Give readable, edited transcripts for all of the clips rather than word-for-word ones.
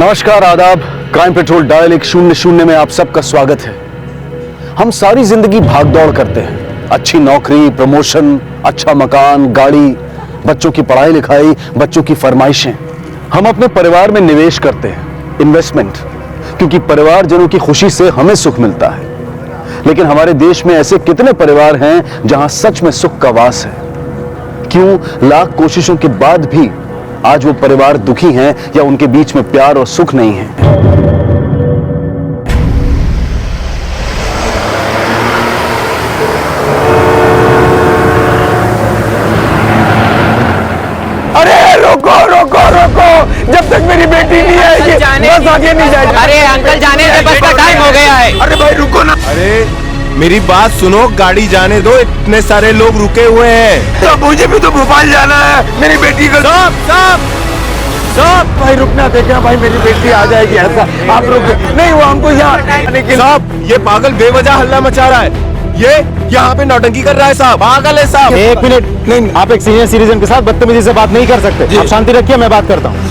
नमस्कार, आदाब। Crime petrol dial 100 में आप सबका स्वागत है। हम सारी जिंदगी भागदौड़ करते हैं। अच्छी नौकरी, प्रमोशन, अच्छा मकान, गाड़ी, बच्चों की पढ़ाई लिखाई, बच्चों की फरमाइशें। हम अपने परिवार में निवेश करते हैं, इन्वेस्टमेंट, क्योंकि परिवारजनों की खुशी से हमें सुख मिलता है। लेकिन हमारे देश में ऐसे कितने परिवार हैं जहां सच में सुख का वास है? क्यों लाख कोशिशों के बाद भी आज वो परिवार दुखी हैं या उनके बीच में प्यार और सुख नहीं है? अरे रोको रोको रोको, जब तक मेरी बेटी नहीं आएगी बस आगे नहीं जाएगी। अरे अंकल जाने दे, बस का टाइम हो गया है। अरे भाई रुको ना। अरे मेरी बात सुनो, गाड़ी जाने दो, इतने सारे लोग रुके हुए हैं। तो मुझे भी तो भोपाल जाना है, मेरी बेटी को। साहब भाई रुकना, देखना भाई मेरी बेटी आ जाएगी। ऐसा आप रुको नहीं, वो हमको यहाँ आने के लिए। साहब, ये पागल बेवजह हल्ला मचा रहा है। ये यहाँ पे नौटंकी कर रहा है साहब, पागल है साहब। एक मिनट, नहीं, आप एक सीनियर सिटीजन के साथ बदतमीजी से बात नहीं कर सकते। आप शांति रखिए, मैं बात करता हूँ।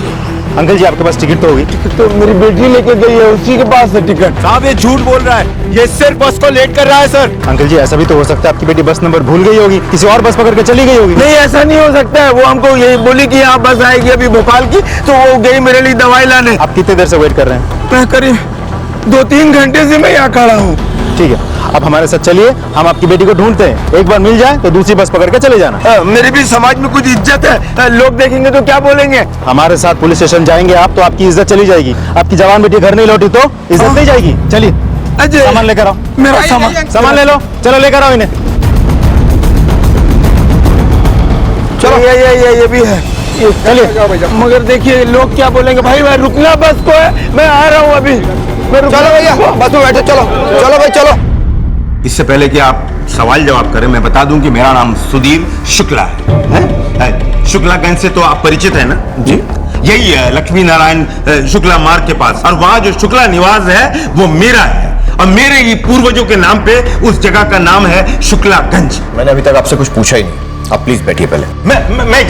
अंकल जी, आपके पास टिकट तो होगी? तो मेरी बेटी लेके गई है, उसी के पास है टिकट। साहब ये झूठ बोल रहा है, ये सिर्फ बस को लेट कर रहा है सर। अंकल जी, ऐसा भी तो हो सकता है आपकी बेटी बस नंबर भूल गई होगी, किसी और बस पकड़ के चली गई होगी। नहीं, ऐसा नहीं हो सकता है। वो हमको यही बोली कि यहाँ बस आएगी अभी भोपाल की, तो वो गई मेरे लिए दवाई लाने। आप कितनी देर से वेट कर रहे हैं? मैं करीब 2-3 घंटे से मैं यहाँ खड़ा हूँ। ठीक है, आप हमारे साथ चलिए, हम आपकी बेटी को ढूंढते हैं। एक बार मिल जाए तो दूसरी बस पकड़ के चले जाना। मेरी भी समाज में कुछ इज्जत है, लोग देखेंगे तो क्या बोलेंगे? हमारे साथ पुलिस स्टेशन जाएंगे आप तो आपकी इज्जत चली जाएगी। आपकी जवान बेटी घर नहीं लौटी तो इज्जत नहीं जाएगी। चलिए अजय, सामान लेकर आओ। मेरा सामान ले लो, चलो लेकर आओ इन्हें। चलो ये भी है। चलिए। मगर देखिए लोग क्या बोलेंगे। भाई रुकना बस को है, मैं आ रहा हूँ अभी। चलो भैया बस में बैठे, चलो चलो भाई चलो। इससे पहले कि आप सवाल जवाब करें, मैं बता दूं कि मेरा नाम सुधीर शुक्ला है? शुक्लागंज से तो आप परिचित है ना? जी, यही है लक्ष्मी नारायण शुक्ला मार्ग के पास। और वहां जो शुक्ला निवास है वो मेरा है, और मेरे ही पूर्वजों के नाम पे उस जगह का नाम है शुक्लागंज। मैंने अभी तक आपसे कुछ पूछा ही नहीं, आप प्लीज बैठिए पहले। मैं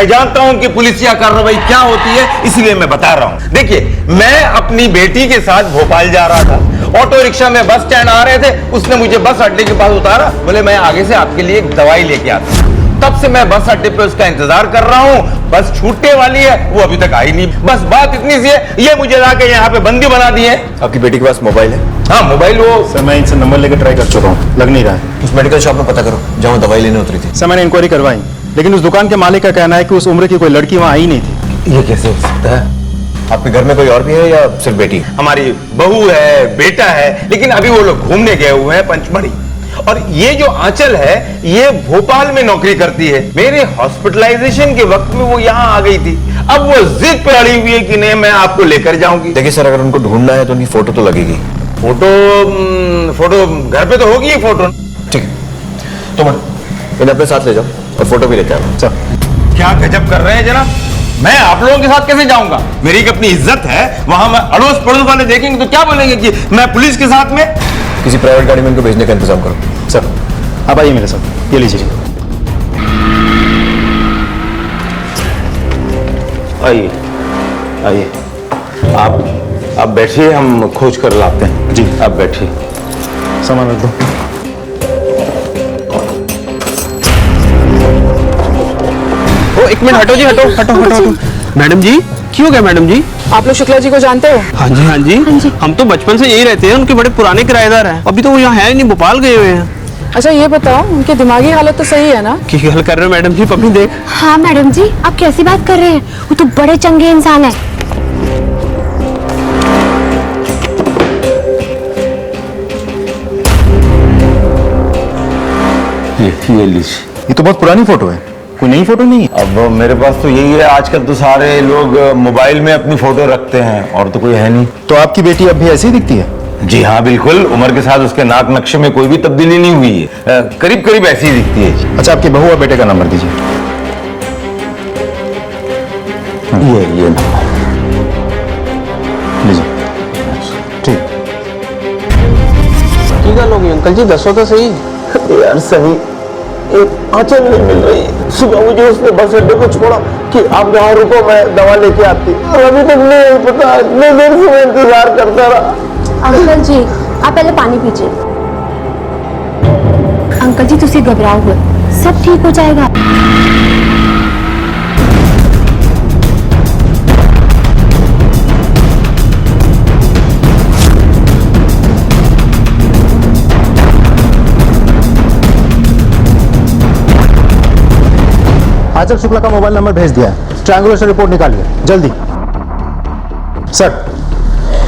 जानता हूं कि पुलिसिया कार्रवाई क्या होती है, इसलिए मैं बता रहा हूं। देखिए, मैं अपनी बेटी के साथ भोपाल जा रहा था, ऑटो रिक्शा में बस स्टैंड आ रहे थे, उसने मुझे बस अड्डे के पास उतारा, बोले मैं आगे से आपके लिए एक दवाई लेके आता हूं। तब से मैं बस अड्डे पे उसका इंतजार कर रहा हूं, बस छूटने वाली है, वो अभी तक आई नहीं। बस बात इतनी सी है, ये मुझे लाके यहाँ पे बंदी बना दी है। आपकी बेटी के पास मोबाइल है? हाँ, मोबाइल वो सर, मैं इनसे नंबर लेकर ट्राई कर चुका हूँ, लग नहीं रहा है। उस मेडिकल शॉप में पता करो जहाँ दवाई लेने उतरी थी। सर, मैंने इंक्वायरी करवाई, लेकिन उस दुकान के मालिक का कहना है कि उस उम्र की कोई लड़की वहाँ आई नहीं थी। ये कैसे हो सकता है? आपके घर में कोई और भी है या सिर्फ बेटी? हमारी बहू है, बेटा है, लेकिन अभी वो लोग घूमने गए हुए हैं पंचमढ़ी। और ये जो आंचल है, ये भोपाल में नौकरी करती है। मेरे हॉस्पिटलाइजेशन के वक्त में वो यहाँ आ गई थी। अब वो जिद पे अड़ी हुई है कि नहीं, मैं आपको लेकर जाऊंगी। देखिए सर, अगर उनको ढूंढना है तो उनकी फोटो तो लगेगी। फोटो घर पे तो होगी ही फोटो। ठीक है, तुम इन्हें अपने साथ ले जाओ और फोटो भी लेके आओ। क्या गजब कर रहे हैं जनाब, मैं आप लोगों के साथ कैसे जाऊंगा? मेरी एक अपनी इज्जत है, वहां मैं अड़ोस पड़ोस वाले देखेंगे तो क्या बोलेंगे कि मैं पुलिस के साथ में। किसी प्राइवेट गाड़ी में इनको भेजने का इंतजाम करो। सर, आप आइए मेरे साथ, ये लीजिए। आइए आइए, आप बैठिए, हम खोज कर लाते हैं। जी, आप बैठिए। सामान रख दो। एक मिनट हटो जी, हटो। मैडम जी, क्यों गए मैडम जी? आप लोग शुक्ला जी को जानते हो? हाँ जी, हम तो बचपन से यही रहते हैं, उनके बड़े पुराने किराएदार हैं। अभी तो वो यहाँ है नहीं, भोपाल गए हुए हैं। अच्छा ये बताओ, उनकी दिमागी हालत तो सही है ना? की गल कर रहे हो मैडम जी? पपी देख। हाँ मैडम जी, आप कैसी बात कर रहे हैं? वो तो बड़े चंगे इंसान है। ये लीजिए। ये तो बहुत पुरानी फोटो है, कोई नई फोटो नहीं है। अब मेरे पास तो यही है, आजकल तो सारे लोग मोबाइल में अपनी फोटो रखते हैं, और तो कोई है नहीं। तो आपकी बेटी अब भी ऐसी ही दिखती है? जी हाँ, बिल्कुल। उम्र के साथ उसके नाक नक्शे में कोई भी तब्दीली नहीं हुई है, करीब करीब ऐसी ही दिखती है। अच्छा, आपकी बहू और बेटे का नंबर दीजिए। ये लीजिए। ठीक। की गल होगी अंकल जी, दसो तो सही। यार सही, एक आंचल नहीं मिल रही। सुबह मुझे उसने बस अड्डे को छोड़ा कि आप यहाँ रुको, मैं दवा लेके आती, और अभी तक नहीं पता, इतने देर से मैं इंतजार करता रहा। अंकल जी आप पहले पानी पीजिए। अंकल जी तुसी घबराओ मत, सब ठीक हो जाएगा। आंचल शुक्ला का मोबाइल नंबर भेज दिया है, ट्रायंगुलर रिपोर्ट निकालिए जल्दी। सर,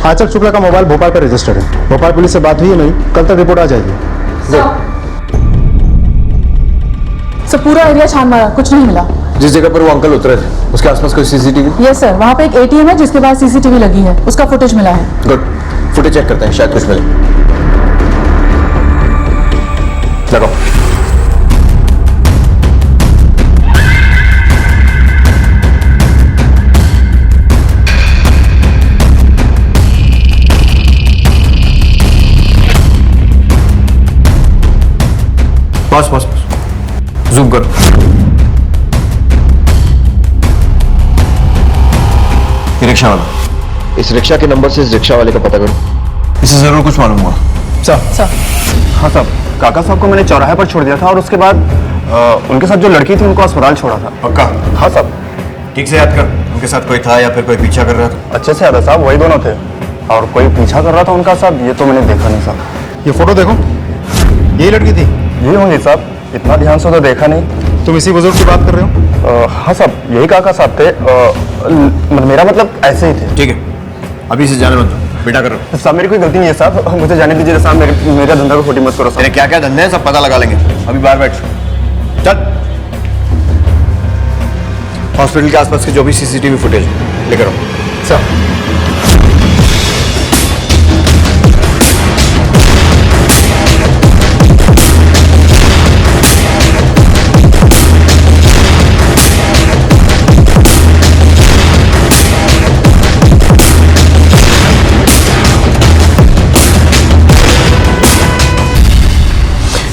आंचल शुक्ला का मोबाइल भोपाल पर रजिस्टर्ड है। भोपाल पुलिस से बात हुई है मेरी, कल तक रिपोर्ट आ जाएगी। सर पूरा एरिया छान मारा, कुछ नहीं मिला। जिस जगह पर वो अंकल उतरे थे उसके आसपास कोई सीसीटीवी? यस सर, वहाँ पे एक एटीएम है जिसके पास सीसीटीवी लगी है, उसका फुटेज मिला है। गुड, फुटेज चेक करते हैं, शायद कुछ मिले। लगाओ। बस बस बस, जूम करो। ये रिक्शा वाला, इस रिक्शा के नंबर से इस रिक्शा वाले का पता करो। इसे जरूर कुछ मालूम हुआ। सर हाँ साहब, काका साहब को मैंने चौराहे पर छोड़ दिया था और उसके बाद उनके साथ जो लड़की थी उनको अस्पताल छोड़ा था। पक्का? हाँ साहब। ठीक से याद कर, उनके साथ कोई था या फिर कोई पीछा कर रहा था? अच्छे से याद है साहब, वही दोनों थे। और कोई पीछा कर रहा था उनका साहब, ये तो मैंने देखा नहीं साहब। ये फोटो देखो, यही लड़की थी। ये होंगे साहब, इतना ध्यान से तो देखा नहीं। तुम इसी बुजुर्ग की बात कर रहे हो? हाँ साहब, यही काका साहब थे। मेरा मतलब ऐसे ही थे। ठीक है, अभी से जाने मत दो, बेटा करो। साहब मेरी कोई गलती नहीं है साहब, मुझे जाने दीजिए साहब, मेरा धंधा को खोटी मत करो साहब। तेरे क्या क्या धंधे हैं सब पता लगा लेंगे, अभी बाहर बैठ। चल, हॉस्पिटल के आसपास के जो भी सीसीटीवी फुटेज है लेकर आओ। सर,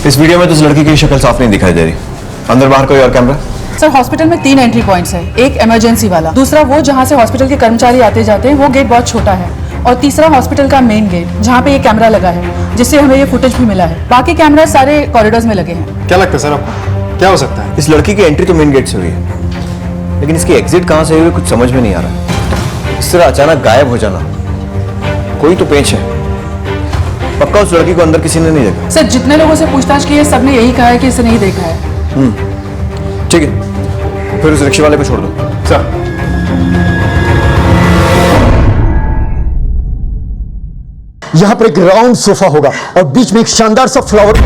इस वीडियो में तो इस लड़की की शक्ल साफ नहीं दिखाई दे रही। अंदर बाहर कोई और कैमरा? सर हॉस्पिटल में 3 एंट्री पॉइंट्स हैं, एक इमरजेंसी वाला, दूसरा वो जहाँ से हॉस्पिटल के कर्मचारी आते जाते हैं, वो गेट बहुत छोटा है, और तीसरा हॉस्पिटल का मेन गेट जहाँ पे ये कैमरा लगा है, जिससे हमें ये फुटेज भी मिला है। बाकी कैमरा सारे कॉरिडोर्स में लगे हैं। क्या लगता है सर आपको, क्या हो सकता है? इस लड़की की एंट्री तो मेन गेट से हुई है, लेकिन इसकी एग्जिट कहाँ से हुई कुछ समझ में नहीं आ रहा। इस तरह अचानक गायब हो जाना, कोई तो पेच है। पक्का उस लड़की को अंदर किसी ने नहीं देखा? सर जितने लोगों से पूछताछ की है सबने यही कहा है कि इसे नहीं देखा है। ठीक है, फिर उस रिक्शे वाले को छोड़ दो। सर, यहाँ पर एक राउंड सोफा होगा और बीच में एक शानदार सा फ्लावर।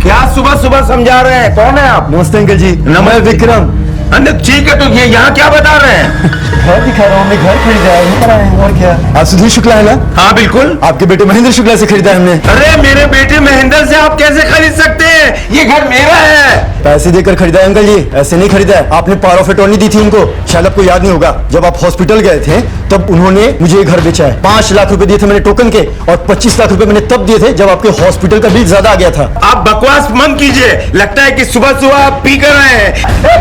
क्या सुबह सुबह समझा रहे हैं? कौन है आप? नमस्ते अंकल जी, नमस्ते विक्रम। ठीक है, तो ये यहाँ क्या बता रहे हैं? घर दिखा रहा हूँ, हमने घर खरीदा है। और क्या? आप सुधीर शुक्ला है ना? हाँ बिल्कुल। आपके बेटे महेंद्र शुक्ला से खरीदा है हमने। अरे मेरे बेटे महेंद्र से आप कैसे खरीद सकते हैं? ये घर मेरा है। पैसे देकर खरीदा है अंकल जी, ऐसे नहीं खरीदा है। आपने पावर ऑफ अटॉर्नी दी थी उनको, शायद आपको याद नहीं होगा। जब आप हॉस्पिटल गए थे तब उन्होंने मुझे ये घर बेचा है। 5 लाख रुपए दिए थे मैंने टोकन के, और 25 लाख रुपए मैंने तब दिए थे जब आपके हॉस्पिटल का बिल ज्यादा आ गया था। आप बकवास मत कीजिए, लगता है कि सुबह सुबह आप पी कर रहे हैं।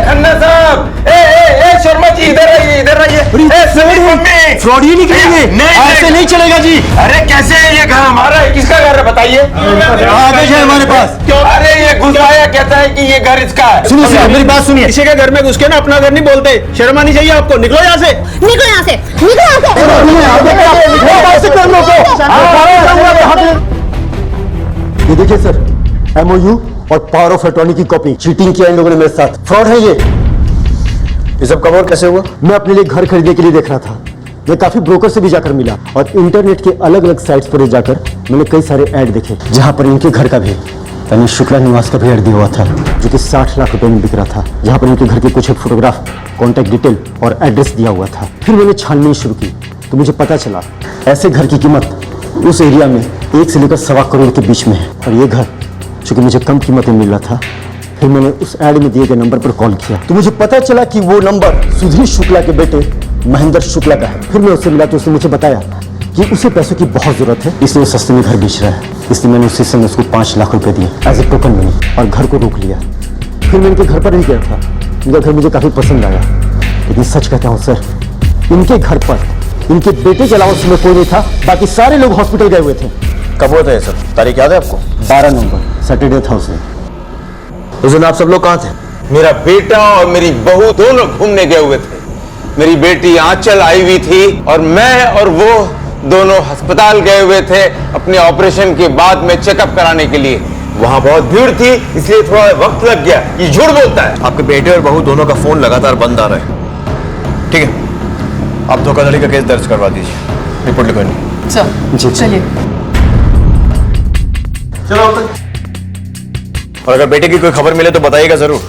खन्ना साहब, ए शर्मा जी, इधर आइए, इधर आइए। फ्रॉड ही निकलेंगे, ऐसे नहीं चलेगा जी। अरे कैसे है? ये घर हमारा है, किसका घर है बताइए? आदेश है हमारे पास। क्यों? अरे ये घुसाया कहता है कि ये घर इसका है। सुनिए मेरी बात सुनिए। किसी के घर में घुस के ना अपना घर नहीं बोलते, शर्म आनी चाहिए आपको। निकलो यहाँ से, निकलो यहाँ से, निकलो यहाँ से। ये देखिए सर, MOU और पावर ऑफ अटॉर्नी की कॉपी। चीटिंग किया इन लोगों ने मेरे साथ, फ्रॉड है ये। ये सब कब और कैसे हुआ? मैं अपने लिए घर खरीदने के लिए देख रहा था। मैं काफी ब्रोकर से भी जाकर मिला और इंटरनेट के अलग अलग साइट्स पर जाकर मैंने कई सारे ऐड देखे, जहां पर इनके घर का भी यानी शुक्ला निवास का भी ऐड दिया हुआ था, जो कि 60 लाख रुपए में बिक रहा था, जहां पर इनके घर के कुछ एक फोटोग्राफ, कॉन्टैक्ट डिटेल और एड्रेस दिया हुआ था। फिर मैंने छानबीन शुरू की तो मुझे पता चला ऐसे घर की कीमत उस एरिया में 1 से लेकर 1.25 करोड़ के बीच में है। और ये घर चूंकि मुझे कम कीमत में मिल रहा था, फिर मैंने उस ऐड में दिए गए नंबर पर कॉल किया तो मुझे पता चला कि वो नंबर सुधीर शुक्ला के बेटे महेंद्र शुक्ला का है। फिर मैं उससे मिला तो उसने मुझे बताया कि उसे पैसों की बहुत जरूरत है, इसलिए वो सस्ते में घर बेच रहा है। इसलिए मैंने उसी समय उसको 5 लाख रुपए दिए एज ए टोकन मनी और घर को रोक लिया। फिर मैं इनके घर पर ही गया था। इनका घर मुझे काफी पसंद आया, लेकिन सच कहता हूँ सर, इनके घर पर इनके बेटे के अलावा उसमें कोई नहीं था। बाकी सारे लोग हॉस्पिटल गए हुए थे। कब हुआ था ये सब? तारीख याद है आपको? 12 नवंबर सैटरडे था उसे। उस दिन आप सब लोग कहाँ थे? मेरा बेटा और मेरी बहू दोनों घूमने गए हुए थे। मेरी बेटी आंचल आई हुई थी और मैं और वो दोनों अस्पताल गए हुए थे अपने ऑपरेशन के बाद में चेकअप कराने के लिए। वहां बहुत भीड़ थी, इसलिए थोड़ा वक्त लग गया। ये झूठ बोलता है। आपके बेटे और बहू दोनों का फोन लगातार बंद आ रहा है। ठीक है, आप धोखाधड़ी का केस दर्ज करवा दीजिए। रिपोर्ट लिखवानी। सर चलिए। चलो और अगर बेटे की कोई खबर मिले तो बताइएगा जरूर।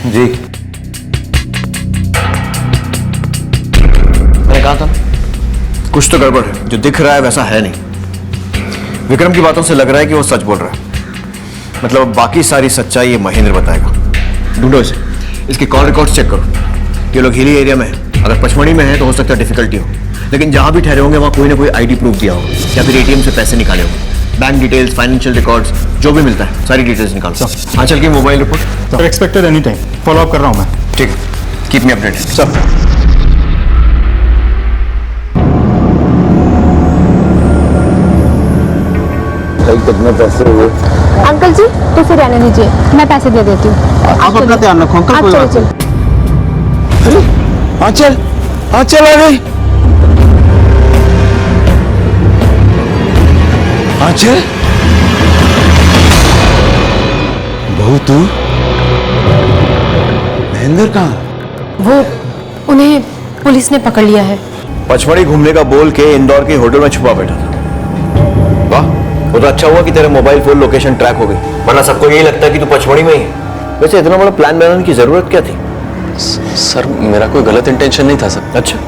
जी मैंने कहा था कुछ तो गड़बड़ है। जो दिख रहा है वैसा है नहीं। विक्रम की बातों से लग रहा है कि वो सच बोल रहा है। मतलब बाकी सारी सच्चाई ये महेंद्र बताएगा। ढूंढो इसे, इसके कॉल रिकॉर्ड्स चेक करो। ये लोग हिली एरिया में है। अगर पचमढ़ी में है तो हो सकता है डिफिकल्टी हो, लेकिन जहां भी ठहरे होंगे वहां कोई ना कोई आईडी प्रूफ दिया होगा या फिर एटीएम से पैसे निकाले होंगे। बैंक डिटेल्स, फाइनेंशियल रिकॉर्ड्स, जो भी मिलता है सारी डिटेल्स निकालो। हाँ, चल के mobile report. Sir expected any time, follow up कर रहा हूँ मैं। ठीक है, कीप मी अपडेटेड। सर कितने पैसे हुए? अंकल जी तो फिर रहने दीजिए, मैं पैसे दे देती हूँ। आप अपना ध्यान रखो अंकल। आप कोई चलो बात नहीं। चलो। आंचल, आंचल आ गई। आंचल, बहू तू? महेंद्र कहाँ? वो उन्हें पुलिस ने पकड़ लिया है। पचमढ़ी घूमने का बोल के इंदौर के होटल में छुपा बैठा था। वाह, वो तो अच्छा हुआ कि तेरे मोबाइल फोन लोकेशन ट्रैक हो गई, वरना सबको यही लगता है कि तू पचमढ़ी में ही है। वैसे इतना बड़ा प्लान बनाने की जरूरत क्या थी? सर मेरा कोई गलत इंटेंशन नहीं था सर। अच्छा,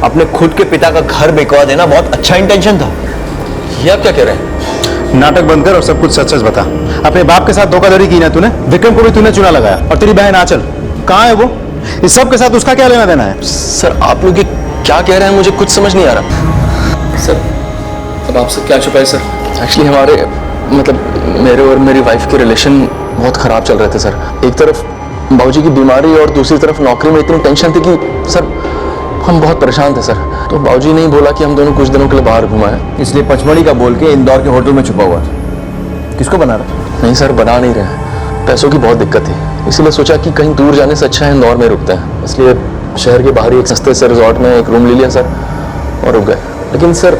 अपने खुद के पिता का घर बिकवा देना बहुत अच्छा इंटेंशन था। ये आप क्या कह रहे हैं? नाटक बंद कर और सब कुछ सच सच बता। अपने बाप के साथ धोखाधड़ी की ना तूने, विक्रम को भी तूने चुना लगाया, और तेरी बहन आंचल कहाँ है वो? इस सब के साथ उसका क्या लेना देना है? सर आप लोग ये क्या कह रहे हैं, मुझे कुछ समझ नहीं आ रहा। सर अब आपसे क्या छुपाए सर? एक्चुअली हमारे मतलब मेरे और मेरी वाइफ के रिलेशन बहुत ख़राब चल रहे थे सर। एक तरफ बाबूजी की बीमारी और दूसरी तरफ नौकरी में इतनी टेंशन थी कि सर हम बहुत परेशान थे सर। तो बाबूजी ने ही बोला कि हम दोनों कुछ दिनों के लिए बाहर घुमाएं। इसलिए पचमढ़ी का बोल के इंदौर के होटल में छुपा हुआ था। किसको बना रहा? नहीं सर, बना नहीं रहे। पैसों की बहुत दिक्कत थी, इसीलिए सोचा कि कहीं दूर जाने से अच्छा है इंदौर में रुकते हैं। इसलिए शहर के बाहर ही एक सस्ते से रिजॉर्ट में एक रूम ले लिया सर और रुक गए। लेकिन सर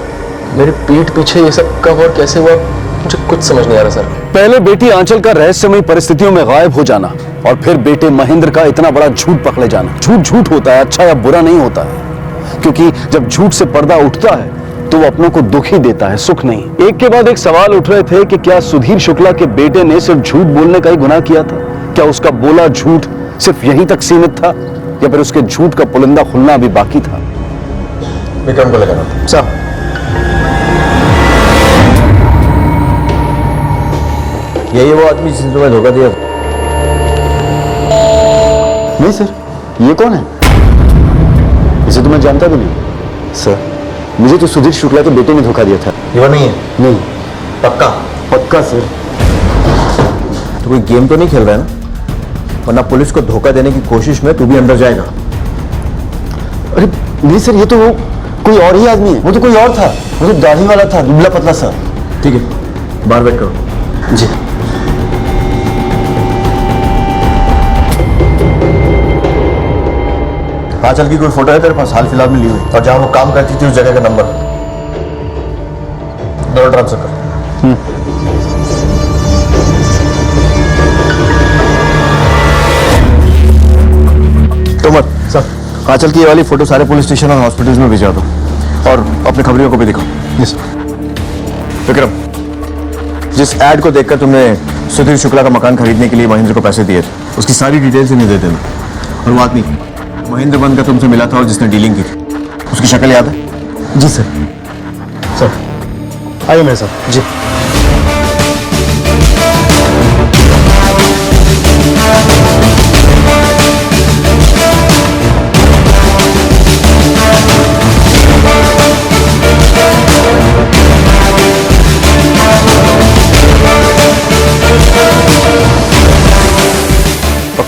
मेरे पीठ पीछे ये सब कब और कैसे हुआ मुझे कुछ समझ नहीं आ रहा सर। पहले बेटी आंचल का रहस्यमयी परिस्थितियों में गायब हो जाना और फिर बेटे महेंद्र का इतना बड़ा झूठ पकड़े जाना। झूठ झूठ होता है, अच्छा या बुरा नहीं होता है, क्योंकि जब झूठ से पर्दा उठता है तो वो अपनों को दुख ही देता है, सुख नहीं। एक के बाद एक सवाल उठ रहे थे कि क्या सुधीर शुक्ला के बेटे ने सिर्फ झूठ बोलने का ही गुनाह किया था? क्या उसका बोला झूठ सिर्फ यहीं तक सीमित था या फिर उसके झूठ का पुलिंदा खुलना अभी बाकी था? विक्रम को लगाना। सर यही वो आदमी जिसने तुम्हें धोखा दिया? नहीं सर, ये कौन है? इसे तो मैं जानता भी नहीं सर। मुझे तो सुधीर शुक्ला के बेटे ने धोखा दिया था। ये वो नहीं है? नहीं। पक्का? पक्का सर। तो कोई गेम तो नहीं खेल रहा है ना? वरना पुलिस को धोखा देने की कोशिश में तू भी अंदर जाएगा। अरे नहीं सर, ये तो वो कोई और ही आदमी है। वो तो कोई और था, वो तो दाढ़ी वाला था, दुबला पतला सा। ठीक है, बाहर वेट करो। जी। आंचल की कोई फोटो है तेरे पास हाल फिलहाल में ली हुई? और जहां वो काम करती थी उस जगह का नंबर दोनों ट्रांसफर कर। तो मत सर, आंचल की ये वाली फोटो सारे पुलिस स्टेशन और हॉस्पिटल्स में भिजवा दो और अपने खबरियों को भी दिखाओ। यस विक्रम, जिस एड को देखकर तुमने सुधीर शुक्ला का मकान खरीदने के लिए महेंद्र को पैसे दिए थे, उसकी सारी डिटेल्स इन्हें दे देना। और वो आदमी महेंद्र बंद का तुमसे मिला था और जिसने डीलिंग की थी, उसकी शक्ल याद है? जी सर। सर आइए मेरे साथ। जी।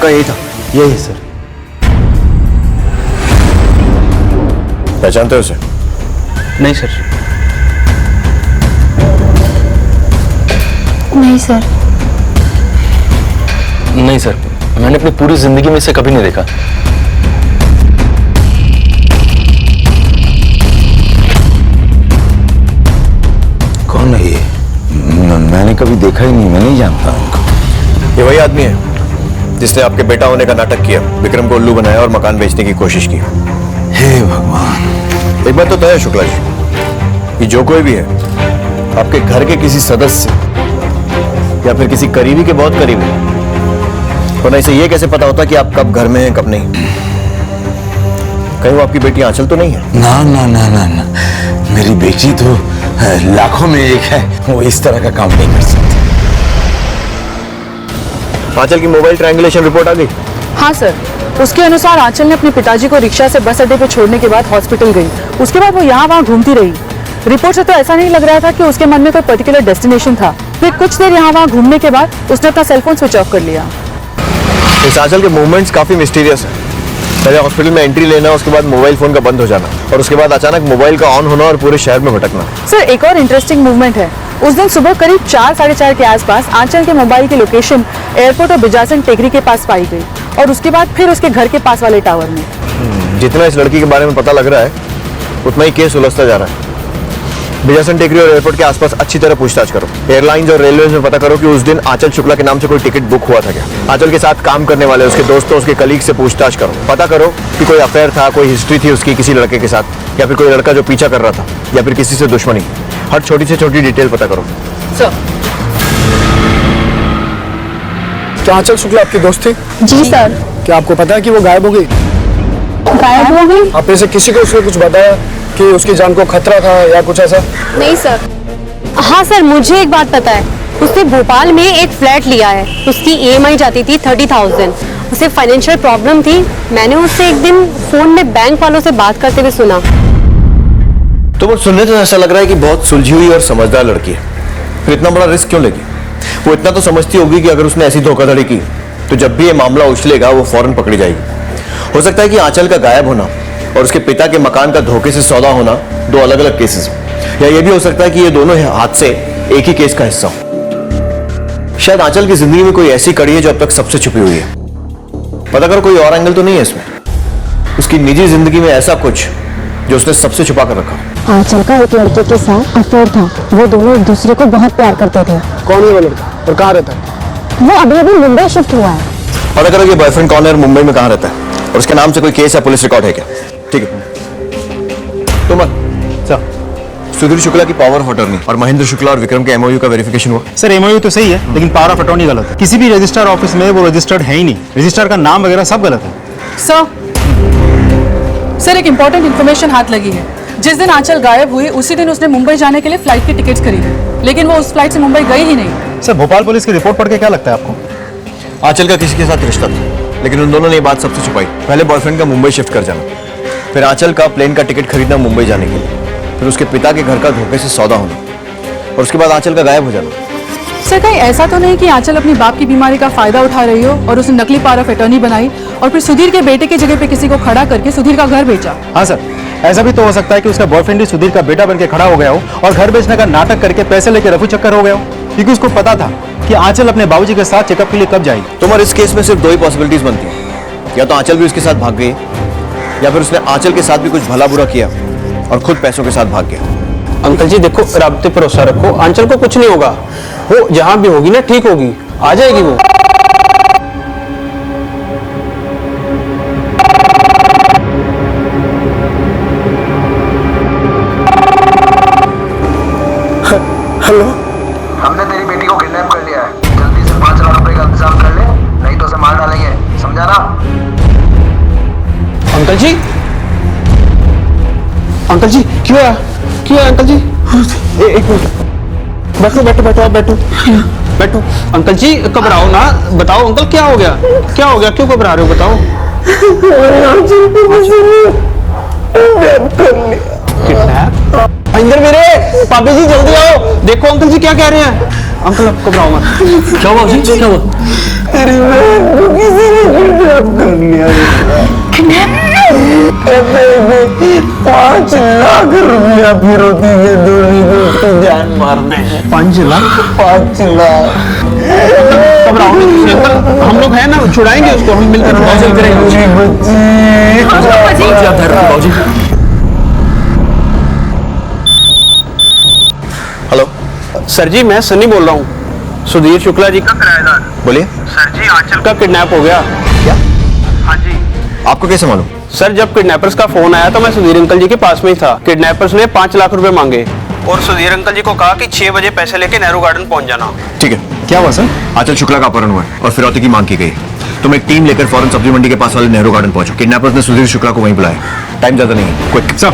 लड़का यही था? यही है सर। पहचानते हो उसे? नहीं सर। नहीं सर। नहीं सर, मैंने अपनी पूरी जिंदगी में इसे कभी नहीं देखा। कौन है ये? मैंने कभी देखा ही नहीं, मैं नहीं जानता उनको। ये वही आदमी है जिसने आपके बेटा होने का नाटक किया, विक्रम को उल्लू बनाया और मकान बेचने की कोशिश की। हे भगवान। एक बात तो तय है शुक्ला जी, कि जो कोई भी है आपके घर के किसी सदस्य या फिर किसी करीबी के बहुत करीबी, वरना इसे ये कैसे पता होता कि आप कब घर में हैं कब नहीं? कहीं वो आपकी बेटी आंचल तो नहीं है? ना ना ना ना ना, मेरी बेटी तो लाखों में एक है, वो इस तरह का काम नहीं कर सकती। आंचल की मोबाइल ट्रायंगुलेशन रिपोर्ट आ गई? हाँ सर, उसके अनुसार आंचल ने अपने पिताजी को रिक्शा से बस अड्डे पे छोड़ने के बाद हॉस्पिटल गई। उसके बाद वो यहाँ वहाँ घूमती रही। रिपोर्ट से तो ऐसा नहीं लग रहा था कि उसके मन में कोई पर्टिकुलर डेस्टिनेशन था। फिर कुछ देर यहाँ वहाँ घूमने के बाद उसने अपना सेलफोन स्विच ऑफ कर लिया। इस आंचल के मूवमेंट्स काफी मिस्टीरियस है। पहले हॉस्पिटल में एंट्री लेना, उसके बाद मोबाइल फोन का बंद हो जाना, और उसके बाद अचानक मोबाइल का ऑन होना और पूरे शहर में भटकना। सर, एक और इंटरेस्टिंग मूवमेंट है। उस दिन सुबह करीब 4 साढ़े 4 के आसपास आंचल के मोबाइल की लोकेशन एयरपोर्ट और बिजासन टेकरी के पास पाई गई, और उसके बाद फिर उसके घर के पास वाले टावर में। जितना इस लड़की के बारे में पता लग रहा है उतना ही केस उलझता जा रहा है। बिजासन टेकरी और एयरपोर्ट के आसपास अच्छी तरह पूछताछ करो। एयरलाइंस और रेलवे में पता करो कि उस दिन आंचल शुक्ला के नाम से कोई टिकट बुक हुआ था क्या। आंचल के साथ काम करने वाले उसके दोस्तों, उसके कलीग से पूछताछ करो। पता करो कि कोई अफेयर था, कोई हिस्ट्री थी उसकी किसी लड़के के साथ, या फिर कोई लड़का जो पीछा कर रहा था, या फिर किसी से दुश्मनी। हर छोटी से छोटी डिटेल पता करो। सर, क्या आंचल शुक्ला आपकी दोस्त थी? जी सर। क्या आपको पता है कि वो गायब हो गई? गायब हो गई? आप में से किसी को उसने कुछ बताया कि उसकी जान को खतरा था या कुछ ऐसा? नहीं सर। हाँ सर, मुझे एक बात पता है। उसने भोपाल में एक फ्लैट लिया है। उसकी EMI जाती थी 30,000। उसे फाइनेंशियल प्रॉब्लम थी। मैंने उससे एक दिन फोन में बैंक वालों से बात करते हुए सुना। तो वो सुनने से ऐसा लग रहा है कि बहुत सुलझी हुई और समझदार लड़की है। फिर इतना बड़ा रिस्क क्यों लेगी? वो इतना तो समझती होगी कि अगर उसने ऐसी धोखाधड़ी की तो जब भी ये मामला उछलेगा वो फौरन पकड़ी जाएगी। हो सकता है कि आंचल का गायब होना और उसके पिता के मकान का धोखे से सौदा होना दो अलग अलग केसेस, या ये भी हो सकता है कि ये दोनों हादसे एक ही केस का हिस्सा हो। शायद आंचल की जिंदगी में कोई ऐसी कड़ी है जो अब तक सबसे छुपी हुई है। पता करो कोई और एंगल तो नहीं है इसमें, उसकी निजी जिंदगी में ऐसा कुछ जो उसने सबसे छुपा कर रखा। आंचल का एक लड़के के साथ अफेयर था। वो दोनों एक दूसरे को बहुत प्यार करते थे। कौन है वो लड़का और कहाँ रहता है? वो अभी अभी मुंबई शिफ्ट हुआ है। पता करो कि बॉयफ्रेंड कौन है और मुंबई में कहाँ रहता है, और उसके नाम से कोई केस या पुलिस रिकॉर्ड है क्या? ठीक है, तुम सर, सुधीर शुक्ला की पावर ऑफ अटॉर्नी और महेंद्र शुक्ला और विक्रम के MOU का वेरिफिकेशन हुआ? सर, MOU तो सही है, लेकिन पावर ऑफ अटॉर्नी गलत है। किसी भी रजिस्ट्रार ऑफिस में वो रजिस्टर्ड है ही नहीं। रजिस्ट्रार का नाम वगैरह सब गलत है। सर, एक इंपॉर्टेंट इन्फॉर्मेशन हाथ लगी है। जिस दिन आंचल गायब हुई उसी दिन उसने मुंबई जाने के लिए फ्लाइट की टिकट्स खरीदी, लेकिन वो उस फ्लाइट से मुंबई गई ही नहीं। सर, भोपाल पुलिस की रिपोर्ट पढ़ के क्या लगता है आपको? आंचल का किसी के साथ रिश्ता था, लेकिन उन दोनों ने ये बात सबसे छुपाई। पहले बॉयफ्रेंड का मुंबई शिफ्ट कर जाना, फिर आंचल का प्लेन का टिकट खरीदना मुंबई जाने के लिए, फिर उसके पिता के घर का धोखे से सौदा होना, और उसके बाद आंचल का गायब हो जाना। सर, कहीं ऐसा तो नहीं कि आंचल अपनी बाप की बीमारी का फायदा उठा रही हो और उसने नकली पावर ऑफ अटॉर्नी बनाई और फिर सुधीर के बेटे की जगह पे किसी को खड़ा करके सुधीर का घर बेचा? हाँ सर, ऐसा भी तो हो सकता है कि उसका बॉयफ्रेंड ही सुधीर का बेटा बनके खड़ा हो गया हो और घर बेचने का नाटक करके पैसे लेके रफू चक्कर हो गया हो, क्योंकि उसको पता था कि आंचल अपने बाबूजी के साथ चेकअप के लिए कब जाएगी। तुम्हारे इस केस में सिर्फ दो ही पॉसिबिलिटीज बनती हैं, या तो आंचल भी उसके साथ भाग गई, या फिर उसने आंचल के साथ भी कुछ भला बुरा किया और खुद पैसों के साथ भाग गया। अंकल जी देखो, रब पे भरोसा रखो, आंचल को कुछ नहीं होगा। वो जहां भी होगी ना ठीक होगी, आ जाएगी वो। हेलो, हमने तेरी बेटी को किडनैप कर लिया है। जल्दी से 5 लाख रुपए का इंतजाम कर ले, नहीं तो उसे मार डालेंगे, समझा ना? अंकल जी, अंकल जी क्यों है? क्यों है अंकल जी? एक मिनट, बैठो बैठो बैठो, आप बैठो बैठो। अंकल जी घबराओ ना, बताओ अंकल क्या हो गया? क्या हो गया, क्यों घबरा रहे हो, बताओ। अंदर मेरे पापी जी जल्दी आओ, देखो अंकल जी क्या कह रहे हैं। अंकल आप घबराओ मत। क्या हुआ जी, क्या हुआ? तेरी बहन को किसी ने किडनैप कर लिया। 5 लाख रुपया फिरौती के दूरी को उसकी जान मारने। 5 लाख? 5 लाख। घबराओ नहीं अंकल, हम लोग हैं ना, छुड़ाएंगे उसको, हम मिलकर मेरी बच्ची। हेलो सर जी, मैं सनी बोल रहा हूँ, सुधीर शुक्ला जी का किराएदार। बोलिए। सर जी, आंचल का किडनैप हो गया। क्या? हाँ जी। आपको कैसे मालूम? सर, जब किडनैपर्स का फोन आया तो मैं सुधीर अंकल जी के पास में ही था। किडनैपर्स ने 5 लाख रुपए मांगे और सुधीर अंकल जी को कहा कि 6 बजे पैसे लेके नेहरू गार्डन पहुंच जाना। ठीक है, क्या हुआ सर? आंचल शुक्ला का अपहरण हुआ है और फिरौती की मांग की गई। तुम एक टीम लेकर फौरन सब्जी मंडी के पास वाले नेहरू गार्डन पहुंचो। किडनैपर्स ने सुधीर शुक्ला को वहीं बुलाया। टाइम ज्यादा नहीं है, क्विक सर।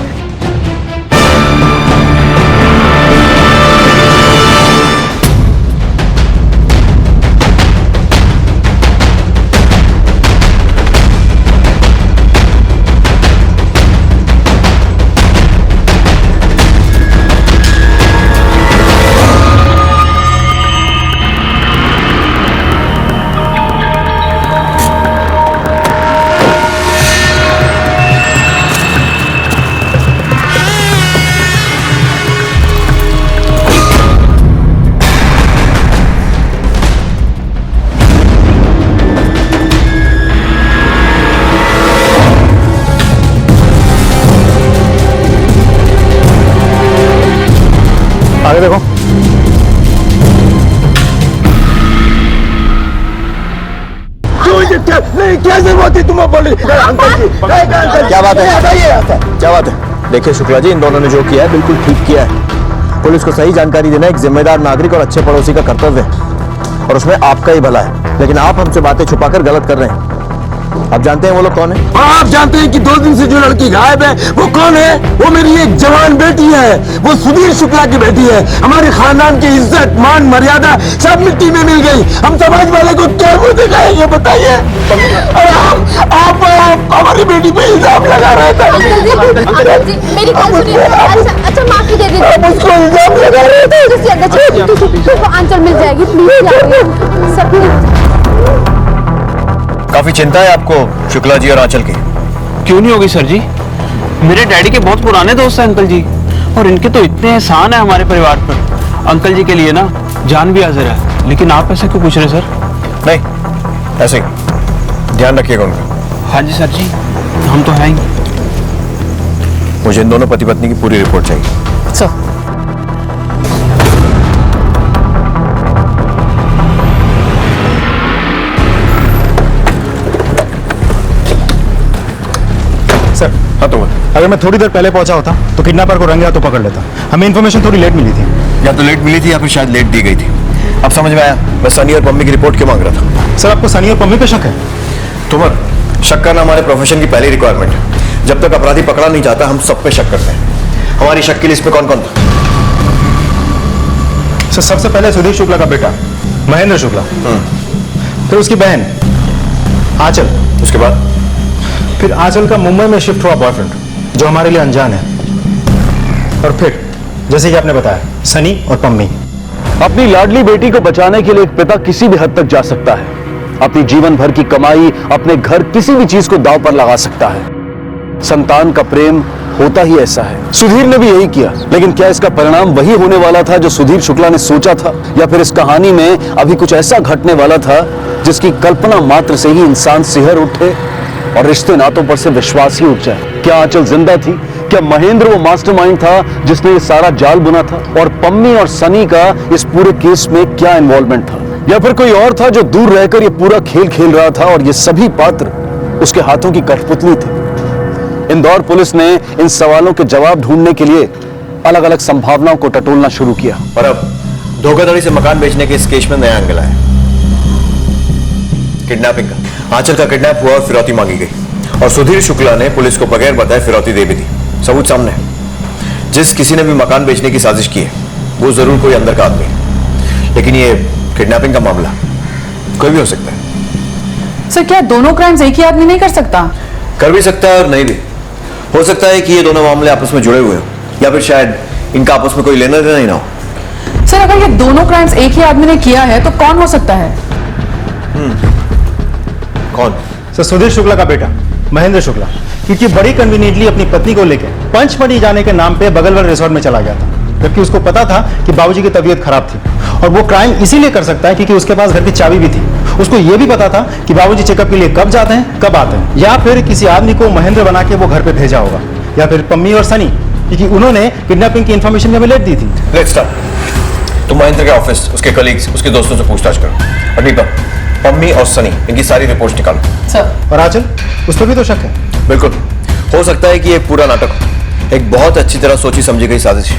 आगे देखो। क्या जरूरत थी तुम्हें बोली? अंकल जी, क्या बात है? क्या बात है? देखिए शुक्ला जी, इन दोनों ने जो किया है बिल्कुल ठीक किया है। पुलिस को सही जानकारी देना एक जिम्मेदार नागरिक और अच्छे पड़ोसी का कर्तव्य है और उसमें आपका ही भला है। लेकिन आप हमसे बातें छुपाकर गलत कर रहे हैं। आप जानते हैं वो लोग कौन है? और आप जानते हैं कि 2 दिन से जो लड़की गायब है वो कौन है? वो मेरी एक जवान बेटी है, वो सुधीर शुक्ला की बेटी है। हमारे खानदान की इज्जत, मान, मर्यादा सब मिट्टी में मिल गई। हम समाज वाले को क्या मुंह दिखाएंगे बताइए? आप हमारी बेटी पे इल्जाम लगा रहे थे। अंकल जी, मेरी बात सुनिए। अच्छा माफी दे दीजिए। आप उसको इल्जाम लगा रहे थे। आंचल मिल जाएगी, प्लीज सब। काफी चिंता है आपको शुक्ला जी और आंचल की। क्यों नहीं होगी सर जी? मेरे डैडी के बहुत पुराने दोस्त हैं अंकल जी, और इनके तो इतने एहसान है हमारे परिवार पर। अंकल जी के लिए ना जान भी हाजिर है। लेकिन आप ऐसे क्यों पूछ रहे सर? नहीं, ऐसे ही ध्यान रखिएगा उनका। हाँ जी सर जी, हम तो हैं ही। मुझे इन दोनों पति पत्नी की पूरी रिपोर्ट चाहिए। सर, सर, हाँ तो अगर मैं थोड़ी देर पहले पहुंचा होता तो किडनैपर को रंगे हाथों पकड़ लेता। हमें इन्फॉर्मेशन थोड़ी लेट मिली थी। या तो लेट मिली थी या फिर शायद लेट दी गई थी। अब समझ में आया। मैं सनी और पम्मी की रिपोर्ट क्यों मांग रहा था। सर, आपको सनी और पम्मी पे शक है? तुमर, शक करना हमारे प्रोफेशन की पहली रिक्वायरमेंट है। जब तक अपराधी पकड़ा नहीं जाता हम सब पे शक करते हैं। हमारी शक की लिस्ट में कौन कौन था? सर, सबसे पहले सुधीर शुक्ला का बेटा महेंद्र शुक्ला, फिर उसकी बहन आंचल, उसके बाद फिर आंचल का मुंबई में शिफ्ट हुआ बॉयफ्रेंड जो हमारे लिए अनजान है, और फिर जैसे कि आपने बताया सनी और पम्मी। अपनी लाडली बेटी को बचाने के लिए एक पिता किसी भी हद तक जा सकता है। अपनी जीवन भर की कमाई, अपने घर, किसी भी चीज को दांव पर लगा सकता है। संतान का प्रेम होता ही ऐसा है। सुधीर ने भी यही किया। लेकिन क्या इसका परिणाम वही होने वाला था जो सुधीर शुक्ला ने सोचा था, या फिर इस कहानी में अभी कुछ ऐसा घटने वाला था जिसकी कल्पना मात्र से ही इंसान सिहर उठे और रिश्ते नातों पर से विश्वास ही उठ जाए? क्या आंचल जिंदा थी? क्या महेंद्र वो मास्टरमाइंड था जिसने ये सारा जाल बुना था? और पम्मी और सनी का इस पूरे केस में क्या इन्वॉल्वमेंट था? या फिर कोई और था जो दूर रहकर ये पूरा खेल खेल रहा था और ये सभी पात्र उसके हाथों की कठपुतली थे? इंदौर पुलिस ने इन सवालों के जवाब ढूंढने के लिए अलग अलग संभावनाओं को टटोलना शुरू किया। और अब धोखाधड़ी से मकान बेचने के इस केस में नया एंगल आया, किडनैपिंग का। आंचल का किडनैप हुआ और फिरौती मांगी गई और सुधीर शुक्ला ने पुलिस को बगैर बताए फिरौती दे भी दी। सबूत सामने है। जिस किसी ने भी मकान बेचने की साजिश की है वो जरूर कोई अंदर का आदमी है। लेकिन ये किडनैपिंग का मामला कोई भी हो सकता है। सर, क्या दोनों क्राइम्स एक ही आदमी नहीं कर सकता? कर भी सकता है और नहीं भी। हो सकता है कि ये दोनों मामले आपस में जुड़े हुए हो, या फिर शायद इनका आपस में कोई लेना देना ही ना हो। सर, अगर ये दोनों क्राइम्स एक ही आदमी ने किया है तो कौन हो सकता है? कौन? सर सुधीर शुक्ला का बेटा महेंद्र शुक्ला, क्योंकि बड़ी कन्वीनियंटली अपनी पत्नी को लेकर पंचमढ़ी जाने के नाम पे बगल वाले रिसोर्ट में चला गया था, जबकि उसको पता था कि बाबूजी की तबीयत खराब थी। और वो क्राइम इसीलिए कर सकता है क्योंकि उसके पास घर की चाबी भी थी। उसको ये भी पता था कि बाबूजी चेकअप के लिए कब जाते हैं कब आते हैं, या फिर किसी आदमी को महेंद्र बना के वो घर पे भेजा होगा, या फिर पम्मी और सनी, क्योंकि उन्होंने किडनैपिंग की इन्फॉर्मेशन हमें लेट दी थी। Let's start. तुम महेंद्र के ऑफिस, उसके कलीग्स, उसके दोस्तों से पूछताछ करो। अनीता, पम्मी और सनी, इनकी सारी रिपोर्ट्स निकालो। सर। और आंचल, उस पर भी तो शक है। बिल्कुल, हो सकता है कि ये पूरा नाटक हो, एक बहुत अच्छी तरह सोची समझी गई साजिश।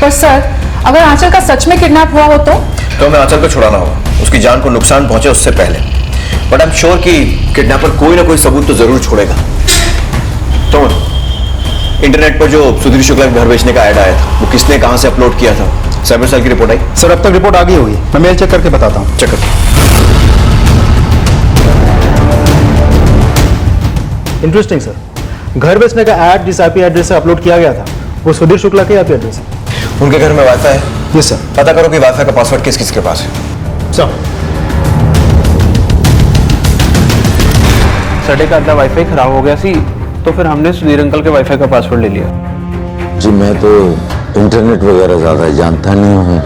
पर सर, अगर आंचल का सच में किडनैप हुआ हो तो हमें आंचल को छुड़ाना होगा, उसकी जान को नुकसान पहुंचे उससे पहले। बट आई एम श्योर कि किडनैपर कोई ना कोई सबूत तो जरूर छोड़ेगा। तो इंटरनेट पर जो सुधीर शुक्ला के घर बेचने का ऐड आया था, वो किसने कहां से अपलोड किया था? साइबर सेल की रिपोर्ट आई? सर अब तक रिपोर्ट आ गई होगी, मैं मेल चेक करके बताता हूँ। चेक कर। इंटरेस्टिंग सर, घर बेचने का ऐड जिस आईपी एड्रेस से अपलोड किया गया था वो सुधीर शुक्ला के आईपी एड्रेस है। उनके घर में वाईफाई है? Yes sir. पता करो कि वाईफाई का पासवर्ड किस किस के पास है। सर सडे का अपना वाईफाई खराब हो गया सी, तो फिर हमने सुधीर अंकल के वाईफाई का पासवर्ड ले लिया। जी मैं तो इंटरनेट वगैरह ज्यादा जानता नहीं हूँ।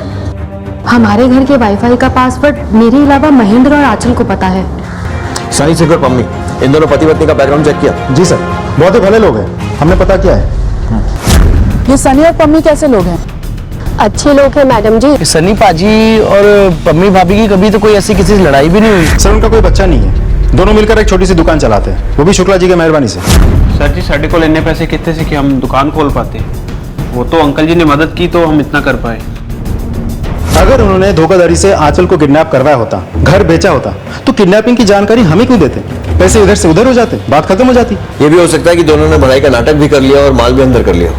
हमारे घर के वाईफाई का पासवर्ड मेरे अलावा महेंद्र और आंचल को पता है। सनी सिंह और पम्मी, इन दोनों पति पत्नी का बैकग्राउंड चेक किया? जी सर, बहुत ही भले लोग हैं, हमने पता किया है। ये सनी और पम्मी कैसे लोग हैं? अच्छे लोग हैं मैडम जी। सनी पाजी और पम्मी भाभी की कभी तो कोई ऐसी किसी से लड़ाई भी नहीं हुई। सर उनका कोई बच्चा नहीं है, दोनों मिलकर एक छोटी सी दुकान चलाते हैं, वो भी शुक्ला जी की मेहरबानी से। सर जी, साढ़े को लेने पैसे कितने से कि हम दुकान खोल पाते? वो तो अंकल जी ने मदद की तो हम इतना कर पाए। अगर उन्होंने धोखाधड़ी से आंचल को किडनैप करवाया होता, घर बेचा होता, तो किडनैपिंग की जानकारी हमें क्यों देते? पैसे इधर से उधर हो जाते, बात खत्म हो जाती। ये भी हो सकता है कि दोनों ने बढ़ाई का नाटक भी कर लिया और माल भी अंदर कर लिया,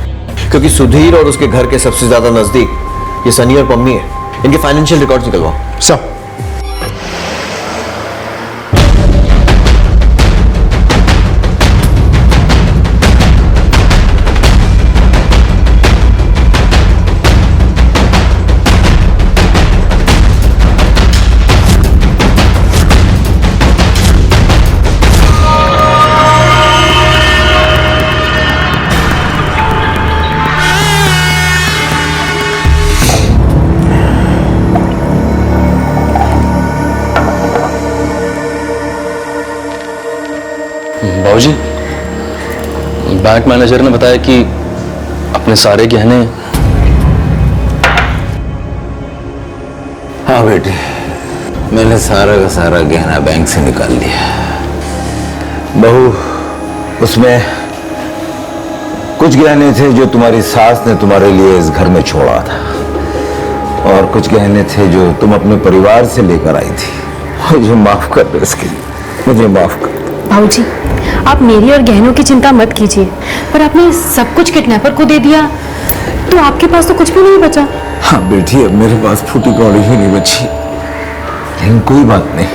क्योंकि सुधीर और उसके घर के सबसे ज्यादा नजदीक ये सनी और पम्मी है। इनके फाइनेंशियल रिकॉर्ड्स निकलवाओ। सब बाबूजी, बैंक मैनेजर ने बताया कि अपने सारे गहने। हाँ बेटे, मैंने सारा का सारा गहना बैंक से निकाल लिया। बहू, उसमें कुछ गहने थे जो तुम्हारी सास ने तुम्हारे लिए इस घर में छोड़ा था, और कुछ गहने थे जो तुम अपने परिवार से लेकर आई थी। मुझे माफ कर दो इसके लिए, मुझे माफ कर। भाऊजी, आप मेरी और गहनों की चिंता मत कीजिए, पर आपने सब कुछ किडनैपर को दे दिया तो आपके पास तो कुछ भी नहीं बचा। हाँ बेटी, अब मेरे पास फूटी कौड़ी ही नहीं बची, लेकिन कोई बात नहीं।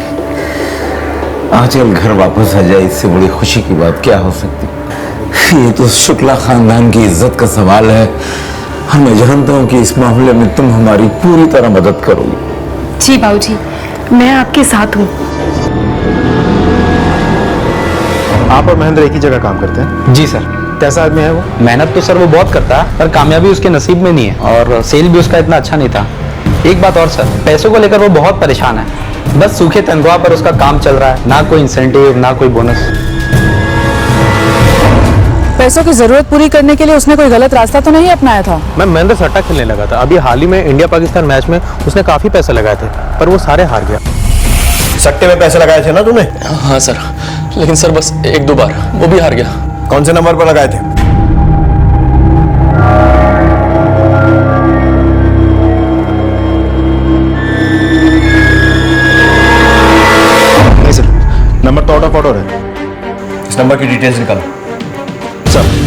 आंचल घर वापस आ जाए, इससे बड़ी खुशी की बात क्या हो सकती। ये तो शुक्ला खानदान की इज्जत का सवाल है, और मैं जानता हूँ कि इस मामले में तुम हमारी पूरी तरह मदद करोगी। जी भाऊजी, मैं आपके साथ हूँ। आप और महेंद्र एक ही जगह काम करते हैं? जी सर। कैसा आदमी है वो? मेहनत तो सर वो बहुत करता है, पर कामयाबी उसके नसीब में नहीं है, और सेल भी उसका इतना अच्छा नहीं था। एक बात और सर, पैसों को लेकर वो बहुत परेशान है। बस सूखे तनख्वाह पर उसका काम चल रहा है, ना कोई इंसेंटिव ना कोई बोनस। पैसों की जरूरत पूरी करने के लिए उसने कोई गलत रास्ता तो नहीं अपनाया था? मैं महेंद्र सट्टा खेलने लगा था। अभी हाल ही में इंडिया पाकिस्तान मैच में उसने काफी पैसे लगाए थे, पर वो सारे हार गया। सट्टे में पैसे लगाए थे ना तुमने? हाँ सर, लेकिन सर बस एक दो बार, वो भी हार गया। कौन से नंबर पर लगाए थे? नहीं सर, नंबर तो आउट ऑफ ऑर्डर है। इस नंबर की डिटेल्स निकालो। सर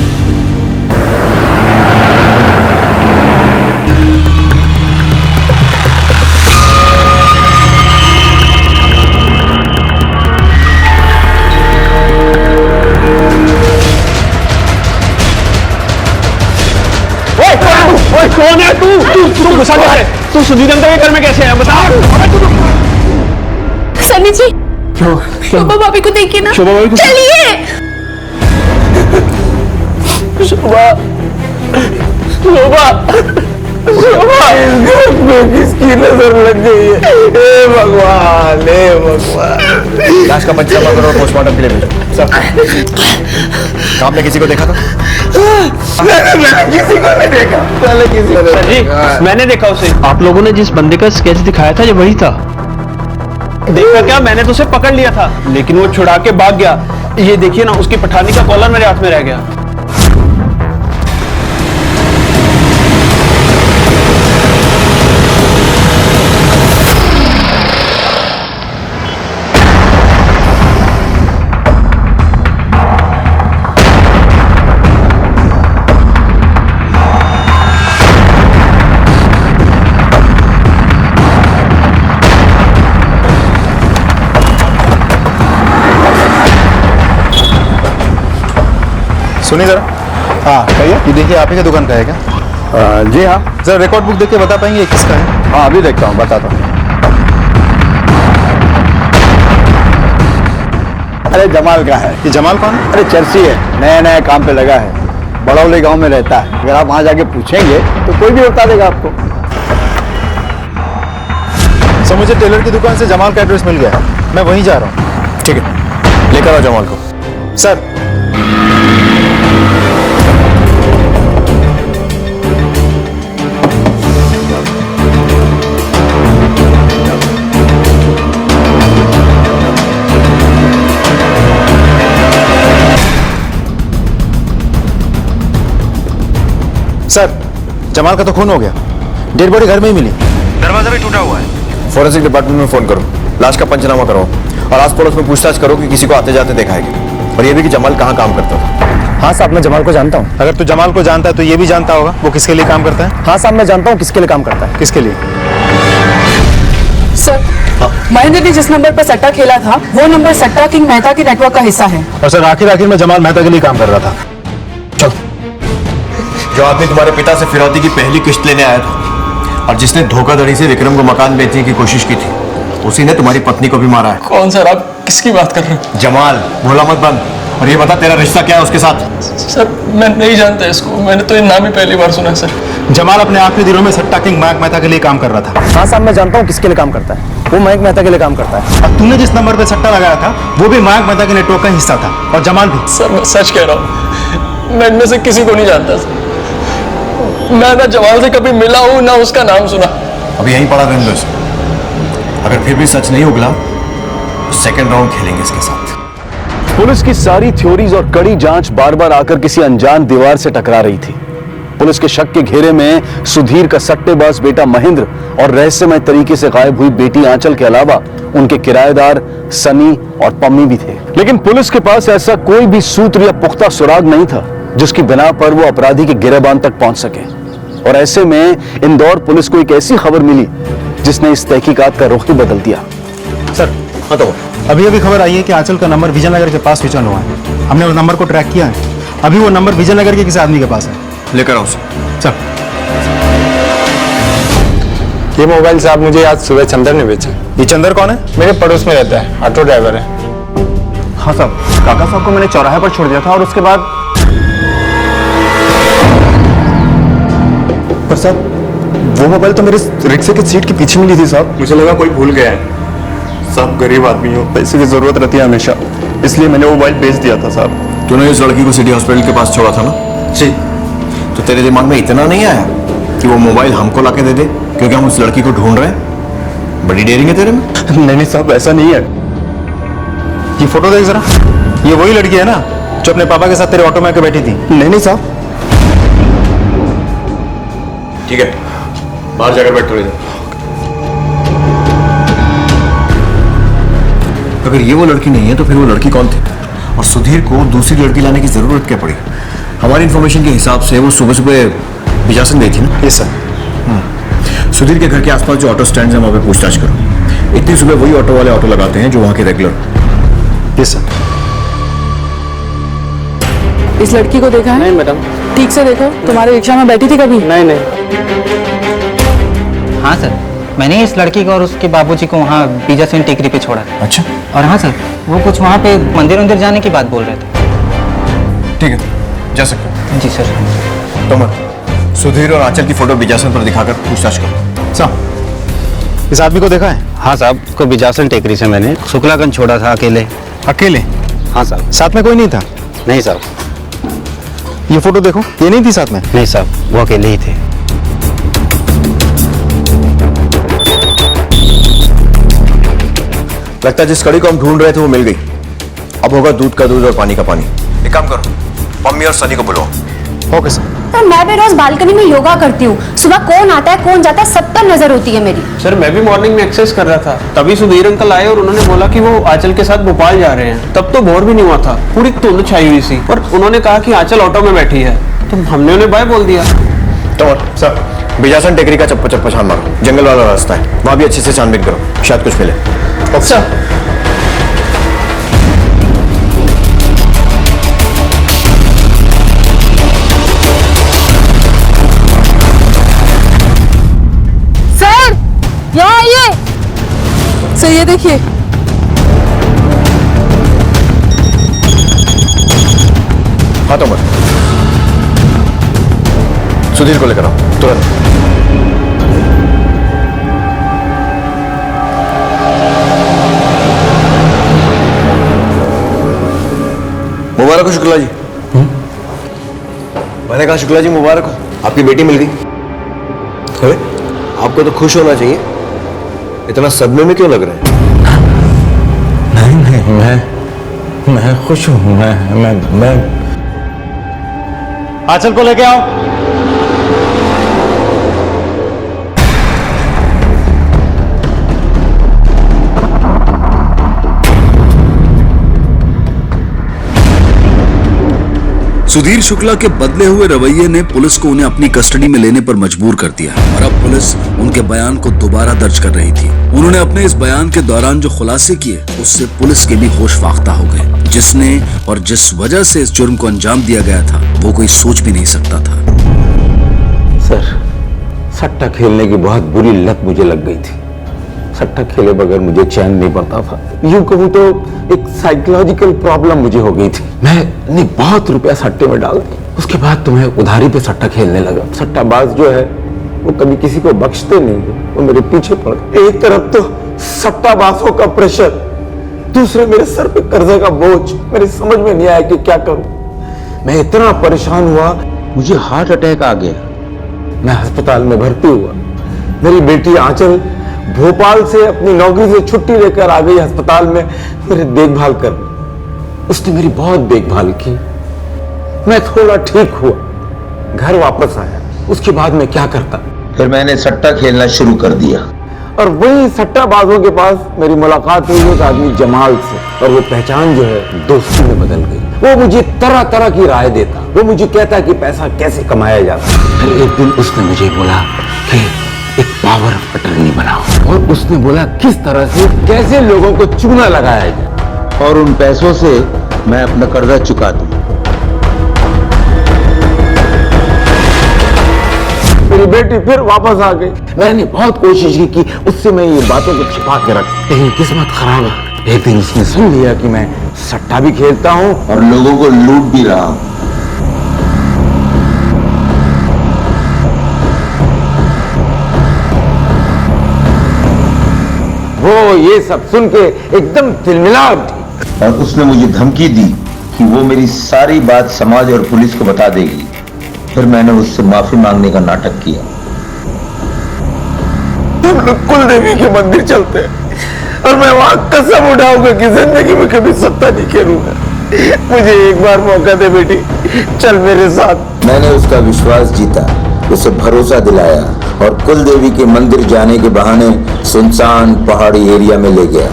कौन है तू घुसा कैसे? तू सुधीर अंकल के घर में कैसे है? बता। सनी जी, शोभा भाभी को देखिए ना। शोभा भाभी को- चलिए। शोभा, किसकी नजर लग गई है? हे भगवान, हे भगवान। लाश का पंचनामा करो और पोस्टमार्टम के लिए भेजो। सर, आपने किसी को देखा था? मैंने किसी को नहीं देखा। मैंने किसी को नहीं देखा। मैंने देखा उसे। आप लोगों ने जिस बंदे का स्केच दिखाया था ये वही था। देखा क्या, मैंने तो उसे पकड़ लिया था लेकिन वो छुड़ा के भाग गया। ये देखिए ना, उसकी पठानी का कॉलर मेरे हाथ में रह गया। सुनिए जरा। हाँ कहिए। ये देखिए आप ही की दुकान का है क्या? जी हाँ। जरा रिकॉर्ड बुक देख के बता पाएंगे ये किसका है? हाँ अभी देखता हूँ, बताता हूँ। अरे जमाल का है। ये जमाल कौन है? अरे चर्ची है, नया नया काम पे लगा है, बड़ौली गांव में रहता है। अगर आप वहां जाके पूछेंगे तो कोई भी बता देगा आपको। सर मुझे टेलर की दुकान से जमाल का एड्रेस मिल गया है, मैं वहीं जा रहा हूँ। ठीक है, लेकर आओ जमाल को। सर सर जमाल का तो खून हो गया, डेड बॉडी घर में ही मिली, दरवाजा भी टूटा हुआ है। फॉरेंसिक डिपार्टमेंट में फोन करो, लाश का पंचनामा कराओ और आस पड़ोस में पूछताछ करो कि किसी को आते जाते देखा है क्या, और ये भी कि जमाल कहाँ काम करता था। हाँ साहब, मैं जमाल को जानता हूँ। अगर तू जमाल को जानता है तो ये भी जानता होगा वो किसके लिए काम करता है। हाँ साहब, मैं जानता हूँ किसके लिए काम करता है। किसके लिए? सर, महेंद्र ने जिस नंबर पर सट्टा खेला था वो नंबर सट्टा किंग मेहता के नेटवर्क का हिस्सा है। और सर आखिर में जमाल मेहता के लिए काम कर रहा था। जो आदमी तुम्हारे पिता से फिरौती की पहली किश्त लेने आया था और जिसने धोखाधड़ी से विक्रम को मकान बेचने की कोशिश की थी, उसी ने तुम्हारी पत्नी को भी मारा है। कौन सर, आप किसकी बात कर रहे हैं? जमाल, भोला मत बंद। और ये बता तेरा रिश्ता क्या है उसके साथ? सर मैं नहीं जानता इसको, मैंने तो ये नाम ही पहली बार सुना सर। जमाल अपने आखिरी दिनों में सट्टा किंग मयंक मेहता के लिए काम कर रहा था। हाँ साहब, मैं जानता हूँ किसके लिए काम करता है। वो मयंक मेहता के लिए काम करता है। और तूने जिस नंबर पे सट्टा लगाया था वो भी मयंक मेहता के नेटवर्क का हिस्सा था, और जमाल भी। सर मैं सच कह रहा हूँ, मैं इनमें से किसी को नहीं जानता सर। मैं ना जमाल से कभी मिला हूँ ना उसका नाम सुना। अब यहीं पड़ा रहने दो इसे। अगर फिर भी सच नहीं उगला तो सेकंड राउंड खेलेंगे इसके साथ। पुलिस की सारी थ्योरीज और कड़ी जांच बार बार आकर किसी अनजान दीवार से टकरा रही थी। पुलिस के शक के घेरे में सुधीर का सट्टेबाज बेटा महेंद्र और रहस्यमय तरीके से गायब हुई बेटी आंचल के अलावा उनके किराएदार सनी और पम्मी भी थे। लेकिन पुलिस के पास ऐसा कोई भी सूत्र या पुख्ता सुराग नहीं था जिसकी बिना पर वो अपराधी के गिरेबान तक पहुंच सके। और ऐसे में इंदौर पुलिस को एक ऐसी खबर मिली जिसने इस तहकीकात का रुख ही बदल दिया। सर हाँ तो अभी अभी खबर आई है कि आंचल का नंबर विजयनगर के पास स्विच ऑन हुआ है। हमने उस नंबर को ट्रैक किया है, अभी वो नंबर विजयनगर के किसी आदमी के पास है। लेकर आओ उसे। चल। ये मोबाइल से आप मुझे आज सुबह चंदर ने बेचा। ये चंदर कौन है? मेरे पड़ोस में रहता है, ऑटो ड्राइवर है। हाँ साहब, काका साहब को मैंने चौराहे पर छोड़ दिया था और उसके बाद पर साहब वो मोबाइल तो मेरे रिक्शे की सीट के पीछे मिली थी साहब। मुझे लगा कोई भूल गया है। साहब गरीब आदमी हो, पैसे की जरूरत रहती है हमेशा, इसलिए मैंने वो मोबाइल बेच दिया था साहब। तूने इस लड़की को सिटी हॉस्पिटल के पास छोड़ा था ना? जी। तो तेरे दिमाग में इतना नहीं आया कि वो मोबाइल हमको लाके दे दे क्योंकि हम उस लड़की को ढूंढ रहे हैं? बड़ी डेयरिंग है तेरे में। नहीं साहब, ऐसा नहीं है। ये फोटो देख जरा, ये वही लड़की है ना जो अपने पापा के साथ तेरे ऑटो में आके बैठी थी? नहीं साहब। ठीक है, बाहर जाकर बैठ थोड़ी देर। अगर ये वो लड़की नहीं है तो फिर वो लड़की कौन थी? और सुधीर को दूसरी लड़की लाने की जरूरत क्या पड़ी? हमारी इंफॉर्मेशन के हिसाब से वो सुबह सुबह बिजासन गई थी ना? Yes sir. सुधीर के घर के आसपास जो ऑटो स्टैंड है वहां पे पूछताछ करो। इतनी सुबह वही ऑटो वाले ऑटो लगाते हैं जो वहां के रेगुलर। Yes sir. इस लड़की को देखा है? नहीं मैडम। ठीक से देखो, तुम्हारे रिक्शा में बैठी थी कभी? नहीं नहीं। हाँ सर, मैंने इस लड़की को और उसके बाबूजी को वहाँ बीजासन टेकरी पे छोड़ा था। अच्छा, और हाँ सर, वो कुछ वहाँ पे मंदिर जाने की बात बोल रहे थे। ठीक है, जा सकते हो। जी सर। तोमर, सुधीर और आंचल की फोटो बीजासन पर दिखाकर पूछताछ करो। साहब, इस आदमी को देखा है? हाँ साहब, उसको बीजासन टेकरी से मैंने शुक्लागंज छोड़ा था अकेले। अकेले? हाँ साहब। साथ में कोई नहीं था? नहीं साहब। ये फोटो देखो, ये नहीं थी साथ में? नहीं साहब, वो अकेले ही थे। लगता है जिस कड़ी को हम ढूंढ रहे थे वो मिल गई। अब होगा दूध का दूध और पानी का पानी। एक काम करो, मम्मी और सनी को बुलाओ। Okay sir. सर मैं भी रोज बालकनी में योगा करती हूँ। सुबह कौन आता है कौन जाता है सब पर नजर होती है मेरी। सर मैं भी मॉर्निंग में एक्सरसाइज कर रहा था, तभी सुधीर अंकल आए और उन्होंने बोला कि वो आंचल के साथ भोपाल जा रहे हैं। तब तो भोर भी नहीं हुआ था, पूरी धुंध छाई हुई सी, और उन्होंने कहा कि आंचल ऑटो में बैठी है, तो हमने उन्हें बाय बोल दिया। तोमर, सर, बीजासन टेकरी का चप्पा छान मारो, जंगल वाला रास्ता है, वहां भी अच्छे से छानबीन करो, शायद कुछ मिले। अच्छा। यहाँ आइए सर, ये देखिए। हाँ तोमर, सुधीर को लेकर आओ तुरंत। मुबारक हो शुक्ला जी। मैंने कहा शुक्ला जी मुबारक हो, आपकी बेटी मिल गई। अरे आपको तो खुश होना चाहिए, इतना सदमे में क्यों लग रहे हैं? नहीं, मैं खुश हूं। मैं आंचल को लेके आओ। सुधीर शुक्ला के बदले हुए रवैये ने पुलिस को उन्हें अपनी कस्टडी में लेने पर मजबूर कर दिया और अब पुलिस उनके बयान को दोबारा दर्ज कर रही थी। उन्होंने अपने इस बयान के दौरान जो खुलासे किए उससे पुलिस के भी होश फाख्ता हो गए। जिसने और जिस वजह से इस जुर्म को अंजाम दिया गया था वो कोई सोच भी नहीं सकता था। सर, सट्टा खेलने की बहुत बुरी लत मुझे लग गई थी। सट्टा खेले बगैर मुझे चैन नहीं पड़ता था। यूं कहूं तो एक साइकोलॉजिकल प्रॉब्लम मुझे हो गई थी। मैंने बहुत रुपया सट्टे में डाल दिया, उसके बाद तो मैं उधारी पे सट्टा खेलने लगा। सट्टाबाज जो है वो कभी किसी को बख्शते नहीं है, वो मेरे पीछे पड़ गए। एक तरफ तो सट्टाबाजों का प्रेशर, दूसरे मेरे सर पे कर्जे का बोझ। मेरी समझ में नहीं आया कि क्या करूं। मैं इतना परेशान हुआ, मुझे हार्ट अटैक आ गया। मैं अस्पताल में भर्ती हुआ। मेरी बेटी आंचल भोपाल से अपनी नौकरी से छुट्टी लेकर आ गई अस्पताल में मेरी देखभाल करने। उसने मेरी बहुत देखभाल की। मैं थोड़ा ठीक हुआ, घर वापस आया। उसके बाद मैं क्या करता? फिर मैंने सट्टा खेलना शुरू कर दिया। और वही सट्टाबाजों के पास मेरी मुलाकात हुई एक आदमी जमाल से, और वो पहचान जो है दोस्ती में बदल गई। वो मुझे तरह तरह की राय देता, वो मुझे कहता कि पैसा कैसे कमाया जाता। फिर एक दिन उसने मुझे बोला कि एक पावर ऑफ अटर्नी बनाओ, और उसने बोला किस तरह से कैसे लोगों को चूना लगाया जाए और उन पैसों से मैं अपना कर्जा चुका दूं। मेरी बेटी फिर वापस आ गई। मैंने बहुत कोशिश की कि उससे मैं ये बातों को छिपा के रख, लेकिन किस्मत खराब है। एक दिन उसने सुन लिया कि मैं सट्टा भी खेलता हूँ और लोगों को लूट भी रहा हूं। वो ये सब सुन के एकदम तिलमिला उठी और उसने मुझे धमकी दी कि वो मेरी सारी बात समाज और पुलिस को बता देगी। फिर मैंने उससे माफी मांगने का नाटक किया। हम लोग कुल देवी के मंदिर चलते हैं और मैं वहां कसम उठाऊंगा कि जिंदगी में कभी सट्टा नहीं खेलूंगा। मुझे एक बार मौका दे बेटी, चल मेरे साथ। मैंने उसका विश्वास जीता, उसे भरोसा दिलाया और कुल देवी के मंदिर जाने के बहाने सुनसान पहाड़ी एरिया में ले गया।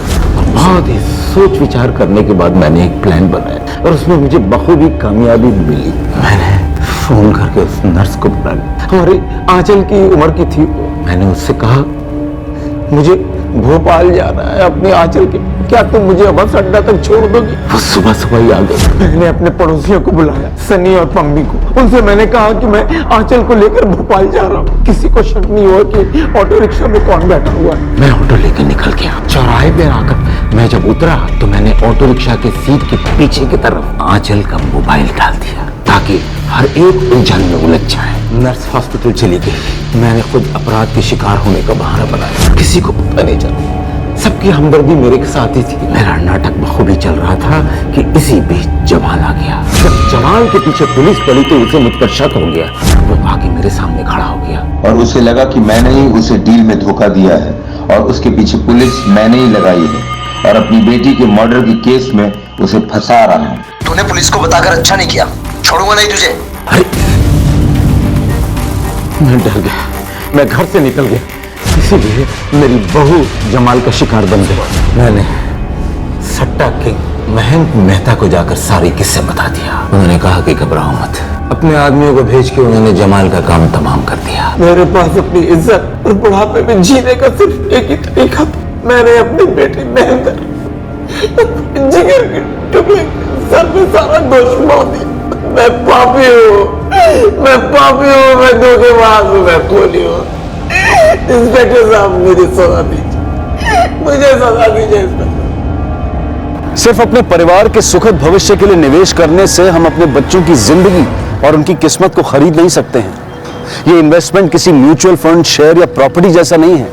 बहुत ही सोच विचार करने के बाद मैंने एक प्लान बनाया और उसमें मुझे बखूबी कामयाबी मिली। मैंने फोन करके उस नर्स को बुला लिया। हमारी आंचल की उम्र की थी। मैंने उससे कहा मुझे भोपाल जाना है अपनी आंचल के क्या तुम मुझे बस अड्डा तक छोड़ दोगी? वो सुबह सुबह ही आ गई। मैंने अपने पड़ोसियों को बुलाया, सनी और पम्मी को। उनसे मैंने कहा कि मैं आंचल को लेकर भोपाल जा रहा हूँ। किसी को शक नहीं हुआ कि ऑटो रिक्शा में कौन बैठा हुआ है। मैं ऑटो लेकर निकल गया। चौराहे पे आकर मैं जब उतरा तो मैंने ऑटो रिक्शा के सीट के पीछे की तरफ आंचल का मोबाइल डाल दिया ताकि हर एक उलझन में उलझ जाए। नर्स हॉस्पिटल चली गई। मैंने खुद अपराध के शिकार होने का बहाना बनाया। किसी को पता नहीं चला। सबकी हमदर्दी मेरे साथ ही थी। मेरा नाटक बखूबी चल रहा था कि इसी बीच जमाल आ गया। जब जमाल के पीछे पुलिस पड़ी तो उसे मुझ पर शक हो गया। वो आके मेरे सामने खड़ा हो गया और उसे लगा कि मैंने ही उसे डील में धोखा दिया है और उसके पीछे पुलिस मैंने ही लगाई है और अपनी बेटी के मर्डर के केस में उसे फंसा रहा हूँ। तूने पुलिस को बताकर अच्छा नहीं किया, छोड़ूंगा नहीं तुझे। मैं डर गया, मैं घर से निकल गया, इसीलिए मेरी बहू जमाल का शिकार बन गई। मैंने सट्टा के महंत मेहता को जाकर सारी किस्से बता दिया। उन्होंने कहा कि घबराओ मत। अपने आदमियों को भेज के उन्होंने जमाल का काम तमाम कर दिया। मेरे पास अपनी इज्जत और बुढ़ापे में जीने का सिर्फ एक ही तरीका था। मैंने अपनी बेटी मेहंदर जिगर के टुकड़े सर पे सारा दोष मोड़ दिया। मैं पापी हूँ, मैं धोखेबाज हूँ, मैं खूनी हूँ। इंस्पेक्टर साहब मुझे सजा दीजिए, मुझे सजा दीजिए इंस्पेक्टर। सिर्फ अपने परिवार के सुखद भविष्य के लिए निवेश करने से हम अपने बच्चों की जिंदगी और उनकी किस्मत को खरीद नहीं सकते हैं। ये इन्वेस्टमेंट किसी म्यूचुअल फंड, शेयर या प्रॉपर्टी जैसा नहीं है।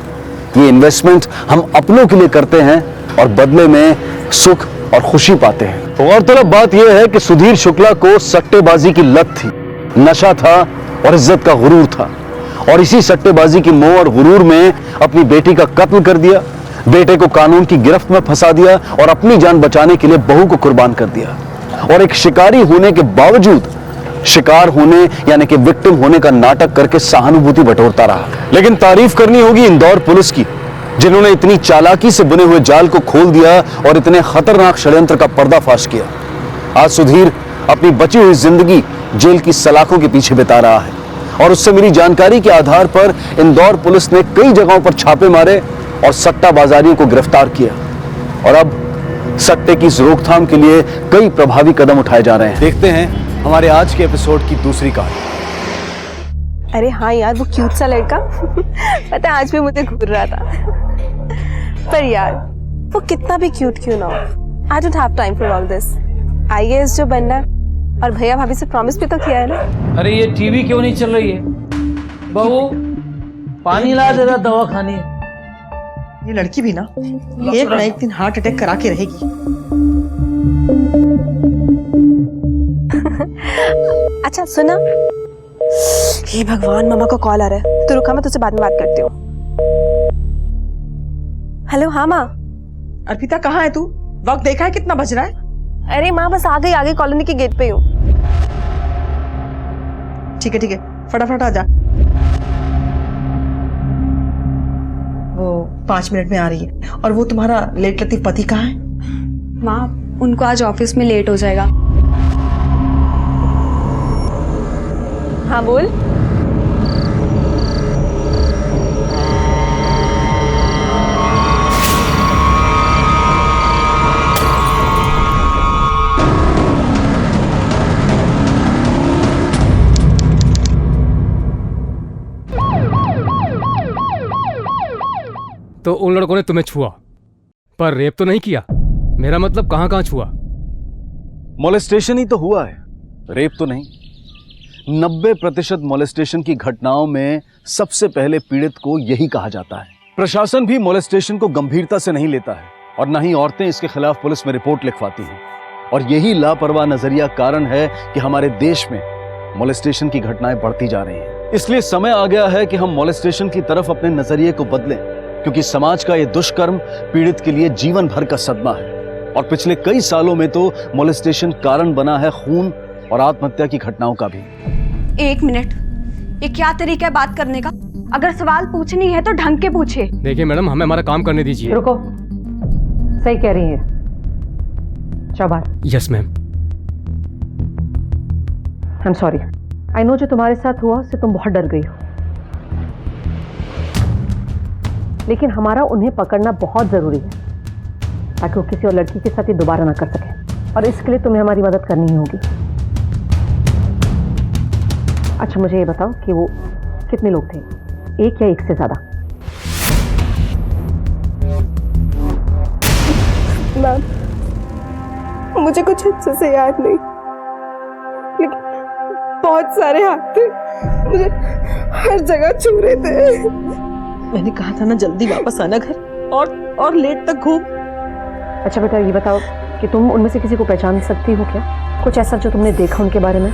ये इन्वेस्टमेंट हम अपनों के लिए करते हैं और बदले में सुख और खुशी पाते हैं। गौरतलब बात यह है कि सुधीर शुक्ला को सट्टेबाजी की लत थी, नशा था और इज्जत का गुरूर था, और इसी सट्टेबाजी की मोह और गुरूर में अपनी बेटी का कत्ल कर दिया, बेटे को कानून की गिरफ्त में फंसा दिया और अपनी जान बचाने के लिए बहू को कुर्बान कर दिया। और एक शिकारी होने के बावजूद शिकार होने यानी कि विक्टिम होने का नाटक करके सहानुभूति बटोरता रहा। लेकिन तारीफ करनी होगी इंदौर पुलिस की, जिन्होंने इतनी चालाकी से बुने हुए जाल को खोल दिया और इतने खतरनाक षड्यंत्र का पर्दाफाश किया। आज सुधीर अपनी बची हुई जिंदगी जेल की सलाखों के पीछे बिता रहा है और उससे मिली जानकारी के आधार पर इंदौर पुलिस ने कई जगहों पर छापे मारे और सट्टा बाजारियों को गिरफ्तार किया। और अब सट्टे की इस रोकथाम के लिए कई प्रभावी कदम उठाए जा रहे हैं। देखते हैं हमारे आज के एपिसोड की दूसरी कहानी। अरे हाँ यार, वो क्यूट सा लड़का पता है आज भी मुझे घूर रहा था। पर यार वो कितना भी क्यूट क्यों ना हो, I don't have time for all this. IAS जो बनना है, और भैया भाभी से प्रॉमिस भी तो किया है ना। अरे ये टीवी क्यों नहीं चल रही है? बहू पानी ला दे रहा, दवा खानी है। ये लड़की भी ना एक दिन हार्ट अटैक करा के रहेगी। अच्छा सुना, हे भगवान, मामा को कॉल आ रहा है। तो रुका, मैं तुझसे बाद में बात करती हूँ। हेलो, हाँ माँ। अर्पिता कहाँ है तू? वक्त देखा है कितना बज रहा है? अरे माँ बस आ गई, आगे कॉलोनी के गेट पे हूँ। ठीक है फटाफट आ जा। वो 5 मिनट में आ रही है। और वो तुम्हारा लेट लतीफ पति कहाँ है? माँ उनको आज ऑफिस में लेट हो जाएगा। हाँ बोल। तो उन लड़कों ने तुम्हें छुआ पर रेप तो नहीं किया? मेरा मतलब कहां छुआ? मोलेस्टेशन ही तो हुआ है, रेप तो नहीं। 90% मोलेस्टेशन की घटनाओं में सबसे पहले पीड़ित को यही कहा जाता है। प्रशासन भी मोलेस्टेशन को गंभीरता से नहीं लेता है और न ही औरतें इसके खिलाफ पुलिस में रिपोर्ट लिखवाती हैं। और यही लापरवाह नजरिया कारण है कि हमारे देश में मोलेस्टेशन की घटनाएं बढ़ती जा रही हैं। इसलिए समय आ गया है कि हम मोलेस्टेशन की तरफ अपने नजरिए को बदलें, क्योंकि समाज का यह दुष्कर्म पीड़ित के लिए जीवन भर का सदमा है। और पिछले कई सालों में तो मोलेस्टेशन कारण बना है खून और आत्महत्या की घटनाओं का भी। 1 मिनट, ये क्या तरीका है बात करने का? अगर सवाल पूछनी है तो ढंग के पूछे। देखिए मैडम, हमें हमारा काम करने दीजिए। रुको, सही कह रही है चौबार। Yes ma'am. I am sorry. I know जो तुम्हारे साथ हुआ उससे तुम बहुत डर गई हो, लेकिन हमारा उन्हें पकड़ना बहुत जरूरी है। ताकि वो किसी और लड़की के साथ ये दोबारा ना कर सके, और इसके लिए तुम्हें हमारी मदद करनी ही होगी। अच्छा मुझे ये बताओ कि वो कितने लोग थे, एक या एक से ज्यादा? मैम, मुझे कुछ अच्छे से याद नहीं, लेकिन बहुत सारे हाथ थे, मुझे हर जगह छू रहे थे। मैंने कहा था ना जल्दी वापस आना घर, और लेट तक घूम। अच्छा बेटा ये बताओ कि तुम उनमें से किसी को पहचान सकती हो क्या? कुछ ऐसा जो तुमने देखा उनके बारे में?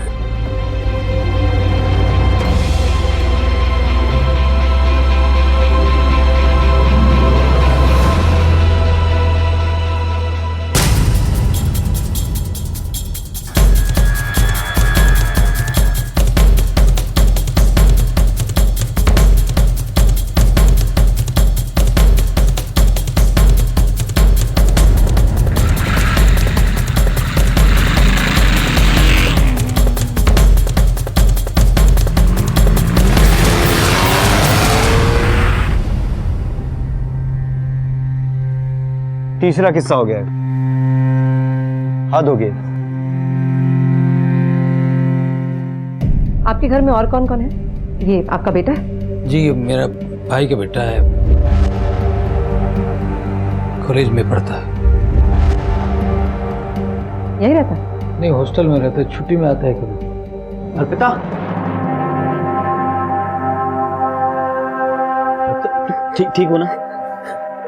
तीसरा किस्सा हो गया है, हद हो गई। आपके घर में और कौन कौन है? ये आपका बेटा है? जी मेरा भाई का बेटा है, कॉलेज में पढ़ता है। यही रहता है? नहीं, हॉस्टल में रहता है, छुट्टी में आता है कभी। अर्पिता, ठीक हो ना?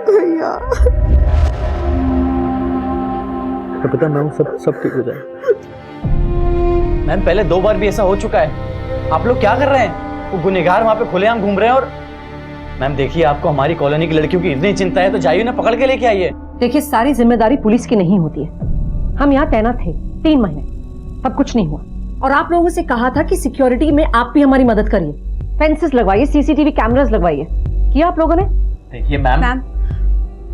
भैया अर्पिता मैं हूँ, सब ठीक हो जाए। मैम पहले 2 बार भी ऐसा हो चुका है। आप लोग क्या कर रहे हैं? वो गुनहगार वहां पे खुलेआम घूम रहे हैं। और मैम देखिए, आपको हमारी कॉलोनी की लड़कियों की इतनी चिंता है तो जाइए ना, पकड़ के लेके आइए। देखिए सारी जिम्मेदारी पुलिस की नहीं होती है। हम यहाँ तैनात थे 3 महीने, अब कुछ नहीं हुआ। और आप लोगों से कहा था कि सिक्योरिटी में आप भी हमारी मदद करिए, फेंसेस लगवाइए, सीसीटीवी कैमरास लगवाइए। किया आप लोगों ने? देखिए मैम,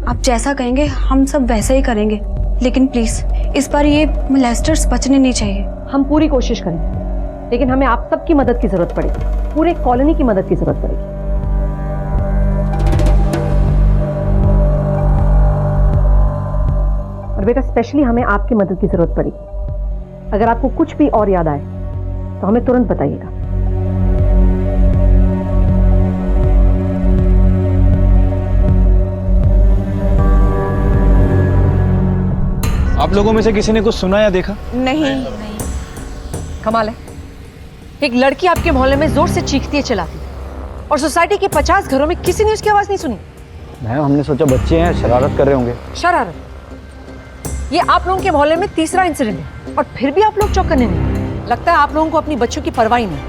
आप जैसा कहेंगे हम सब वैसा ही करेंगे, लेकिन प्लीज इस बार ये मोलेस्टर्स बचने नहीं चाहिए। हम पूरी कोशिश करेंगे, लेकिन हमें आप सबकी मदद की जरूरत पड़ेगी, पूरे कॉलोनी की मदद की जरूरत पड़ेगी। और बेटा स्पेशली हमें आपकी मदद की जरूरत पड़ेगी। अगर आपको कुछ भी और याद आए तो हमें तुरंत बताइएगा। आप लोगों में से किसी ने कुछ सुना या देखा? नहीं। कमाल है, एक लड़की आपके मोहल्ले में जोर से चीखती है, चिल्लाती है, और सोसाइटी के 50 घरों में किसी ने उसकी आवाज नहीं सुनी। मैम हमने सोचा बच्चे हैं, शरारत कर रहे होंगे। शरारत? ये आप लोगों के मोहल्ले में तीसरा इंसिडेंट है, और फिर भी आप लोग चौकन्ने नहीं। लगता है आप लोगों को अपनी बच्चों की परवाह ही नहीं।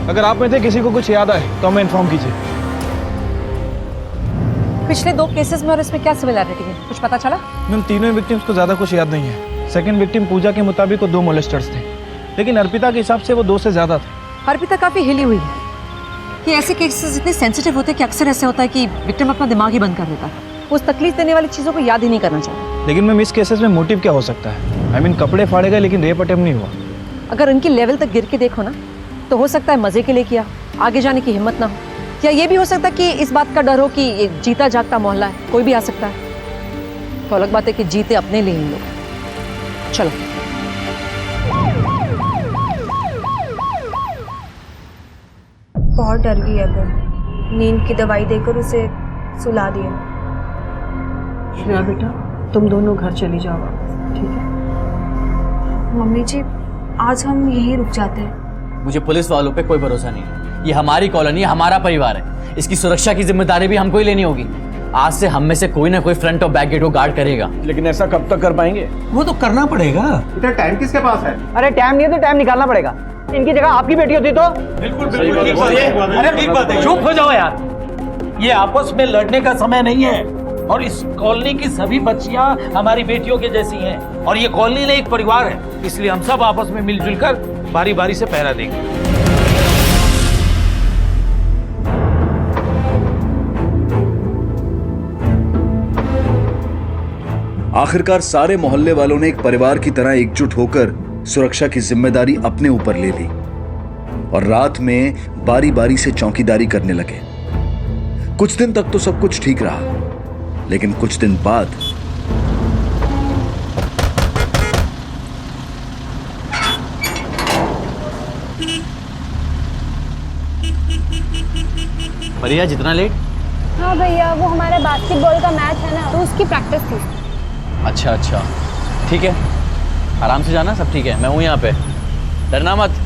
अगर आप में से किसी को कुछ याद आए तो हमें इन्फॉर्म कीजिए। पिछले 2 केसेस में और इसमें क्या सिमिलैरिटी है, कुछ पता चला? मैम तीनों विक्टिम्स को ज्यादा कुछ याद नहीं है। सेकंड विक्टिम पूजा के मुताबिक वो 2 मोलेस्टर्स थे, लेकिन अर्पिता के हिसाब से वो 2 से ज्यादा थे। अर्पिता काफी हिली हुई है। ये ऐसे केसेस इतने सेंसिटिव होते हैं कि अक्सर ऐसे होता है कि विक्टिम अपना दिमाग ही बंद कर देता है, उस तकलीफ देने वाली चीजों को याद ही नहीं करना चाहिए। लेकिन मैम इस केसेस में मोटिव क्या हो सकता है? आई मीन कपड़े फाड़े गए लेकिन रेप अटेम्प्ट नहीं हुआ। अगर उनकी लेवल तक गिर के देखो ना, तो हो सकता है मजे के लिए किया, आगे जाने की हिम्मत ना हो, या ये भी हो सकता है कि इस बात का डर हो कि ये जीता जागता मोहल्ला है, कोई भी आ सकता है। तो अलग बात है कि जीते अपने लिए ही लोग। चलो बहुत डर गई है वो, नींद की दवाई देकर उसे सुला दिया। श्रेया बेटा तुम दोनों घर चली जाओ, ठीक है? मम्मी जी आज हम यहीं रुक जाते हैं। मुझे पुलिस वालों पे कोई भरोसा नहीं है। ये हमारी कॉलोनी है, हमारा परिवार है, इसकी सुरक्षा की जिम्मेदारी भी हमको ही लेनी होगी। आज से हम में से कोई ना कोई फ्रंट और बैक गेट को गार्ड करेगा। लेकिन ऐसा कब तक कर पाएंगे? वो तो करना पड़ेगा। इतना टाइम किसके पास है? अरे टाइम नहीं है तो टाइम निकालना पड़ेगा। इनकी जगह आपकी बेटी होती तो। बिल्कुल अरे ठीक बात है, चुप हो जाओ यार। ये आपस में लड़ने का समय नहीं है, और इस कॉलोनी की सभी बच्चियां हमारी बेटियों के जैसी हैं, और ये कॉलोनी नहीं एक परिवार है, इसलिए हम सब आपस में मिलजुल कर बारी बारी से पहरा देंगे। आखिरकार सारे मोहल्ले वालों ने एक परिवार की तरह एकजुट होकर सुरक्षा की जिम्मेदारी अपने ऊपर ले ली और रात में बारी बारी से चौकीदारी करने लगे। कुछ दिन तक तो सब कुछ ठीक रहा, लेकिन कुछ दिन बाद भैया जितना लेट? हाँ भैया, वो हमारा बास्केटबॉल का मैच है ना, तो उसकी प्रैक्टिस थी। अच्छा अच्छा, ठीक है, आराम से जाना, सब ठीक है, मैं हूँ यहाँ पे, डरना मत।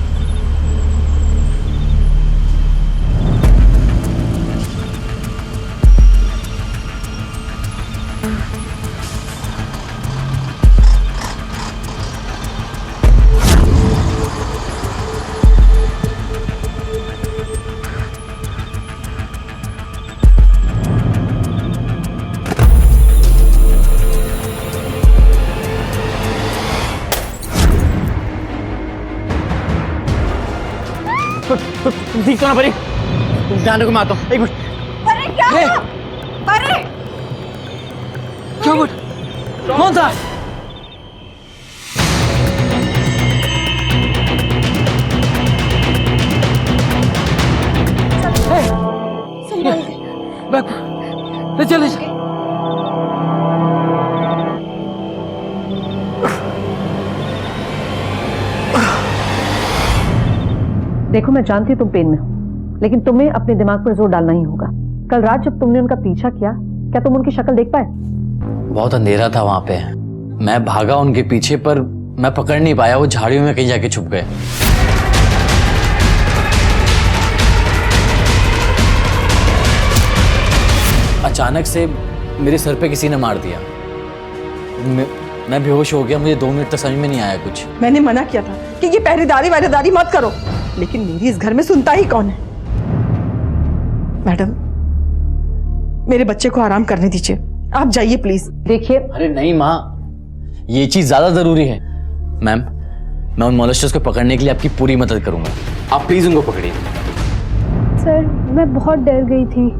ठीक ना परी, ध्यान रखो, मैं आता हूँ, एक मिनट। अरे क्या हुआ? अरे क्या हुआ? कौन था? ले चल। देखो, मैं जानती हूँ तुम पेन में हो, लेकिन तुम्हें अपने दिमाग पर जोर डालना ही होगा। कल रात जब तुमने उनका पीछा किया, क्या तुम उनकी शक्ल देख पाए? बहुत अंधेरा था वहां पे, मैं भागा उनके पीछे, पर मैं पकड़ नहीं पाया, वो झाड़ियों में कहीं जाके छुप गए। अचानक से मेरे सर पे किसी ने मार दिया, मैं बेहोश हो गया, मुझे 2 मिनट तक समझ में नहीं आया कुछ। मैंने मना किया था कि ये पहरेदारी मत करो, लेकिन मेरी इस घर में सुनता ही कौन है? मैडम, मेरे बच्चे को आराम करने दीजिए, आप जाइए प्लीज। देखिए, अरे नहीं माँ, ये चीज ज्यादा जरूरी है। मैम, मैं उन मॉलेस्टर्स को पकड़ने के लिए आपकी पूरी मदद करूंगा, आप प्लीज उनको पकड़िए। सर, मैं बहुत डर गई थी।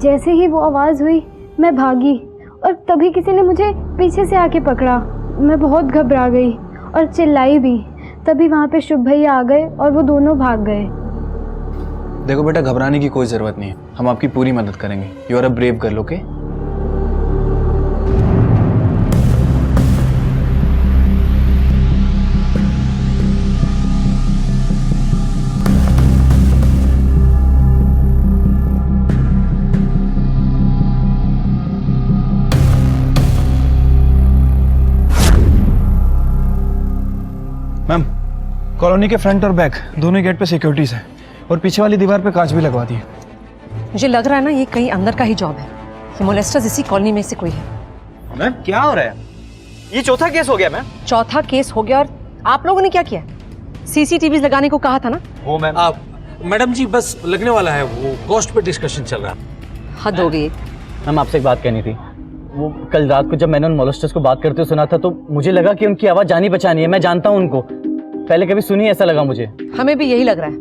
जैसे ही वो आवाज़ हुई, मैं भागी और तभी किसी ने मुझे पीछे से आके पकड़ा। मैं बहुत घबरा गई और चिल्लाई भी। तभी वहाँ पे शुभ भैया आ गए और वो दोनों भाग गए। देखो बेटा, घबराने की कोई जरूरत नहीं है, हम आपकी पूरी मदद करेंगे। You are a brave girl, okay? Ma'am, colony के फ्रंट और बैक दोनों गेट पे सिक्योरिटीज है और पीछे वाली दीवार पे कांच भी लगवा दी है। मुझे लग रहा है ना, ये कहीं अंदर का ही जॉब है। ये मोलेस्टर्स इसी कॉलोनी में से कोई है। मैम, क्या हो रहा है? ये चौथा केस हो गया मैम। चौथा केस हो गया, और आप लोगों ने क्या किया? सीसीटीवी लगाने को कहा था ना? हो मैम। आप मैडम जी, बस लगने वाला है, वो कॉस्ट पे डिस्कशन चल रहा है। हद हो गई। मैम, आपसे एक बात कहनी थी। वो कल रात को जब मैंने उन मॉलेस्टर्स को बात करते हुए सुना था, तो मुझे लगा कि उनकी आवाज़ जानी पहचानी है, मैं जानता हूँ उनको, पहले कभी सुनी, ऐसा लगा मुझे। हमें भी यही लग रहा है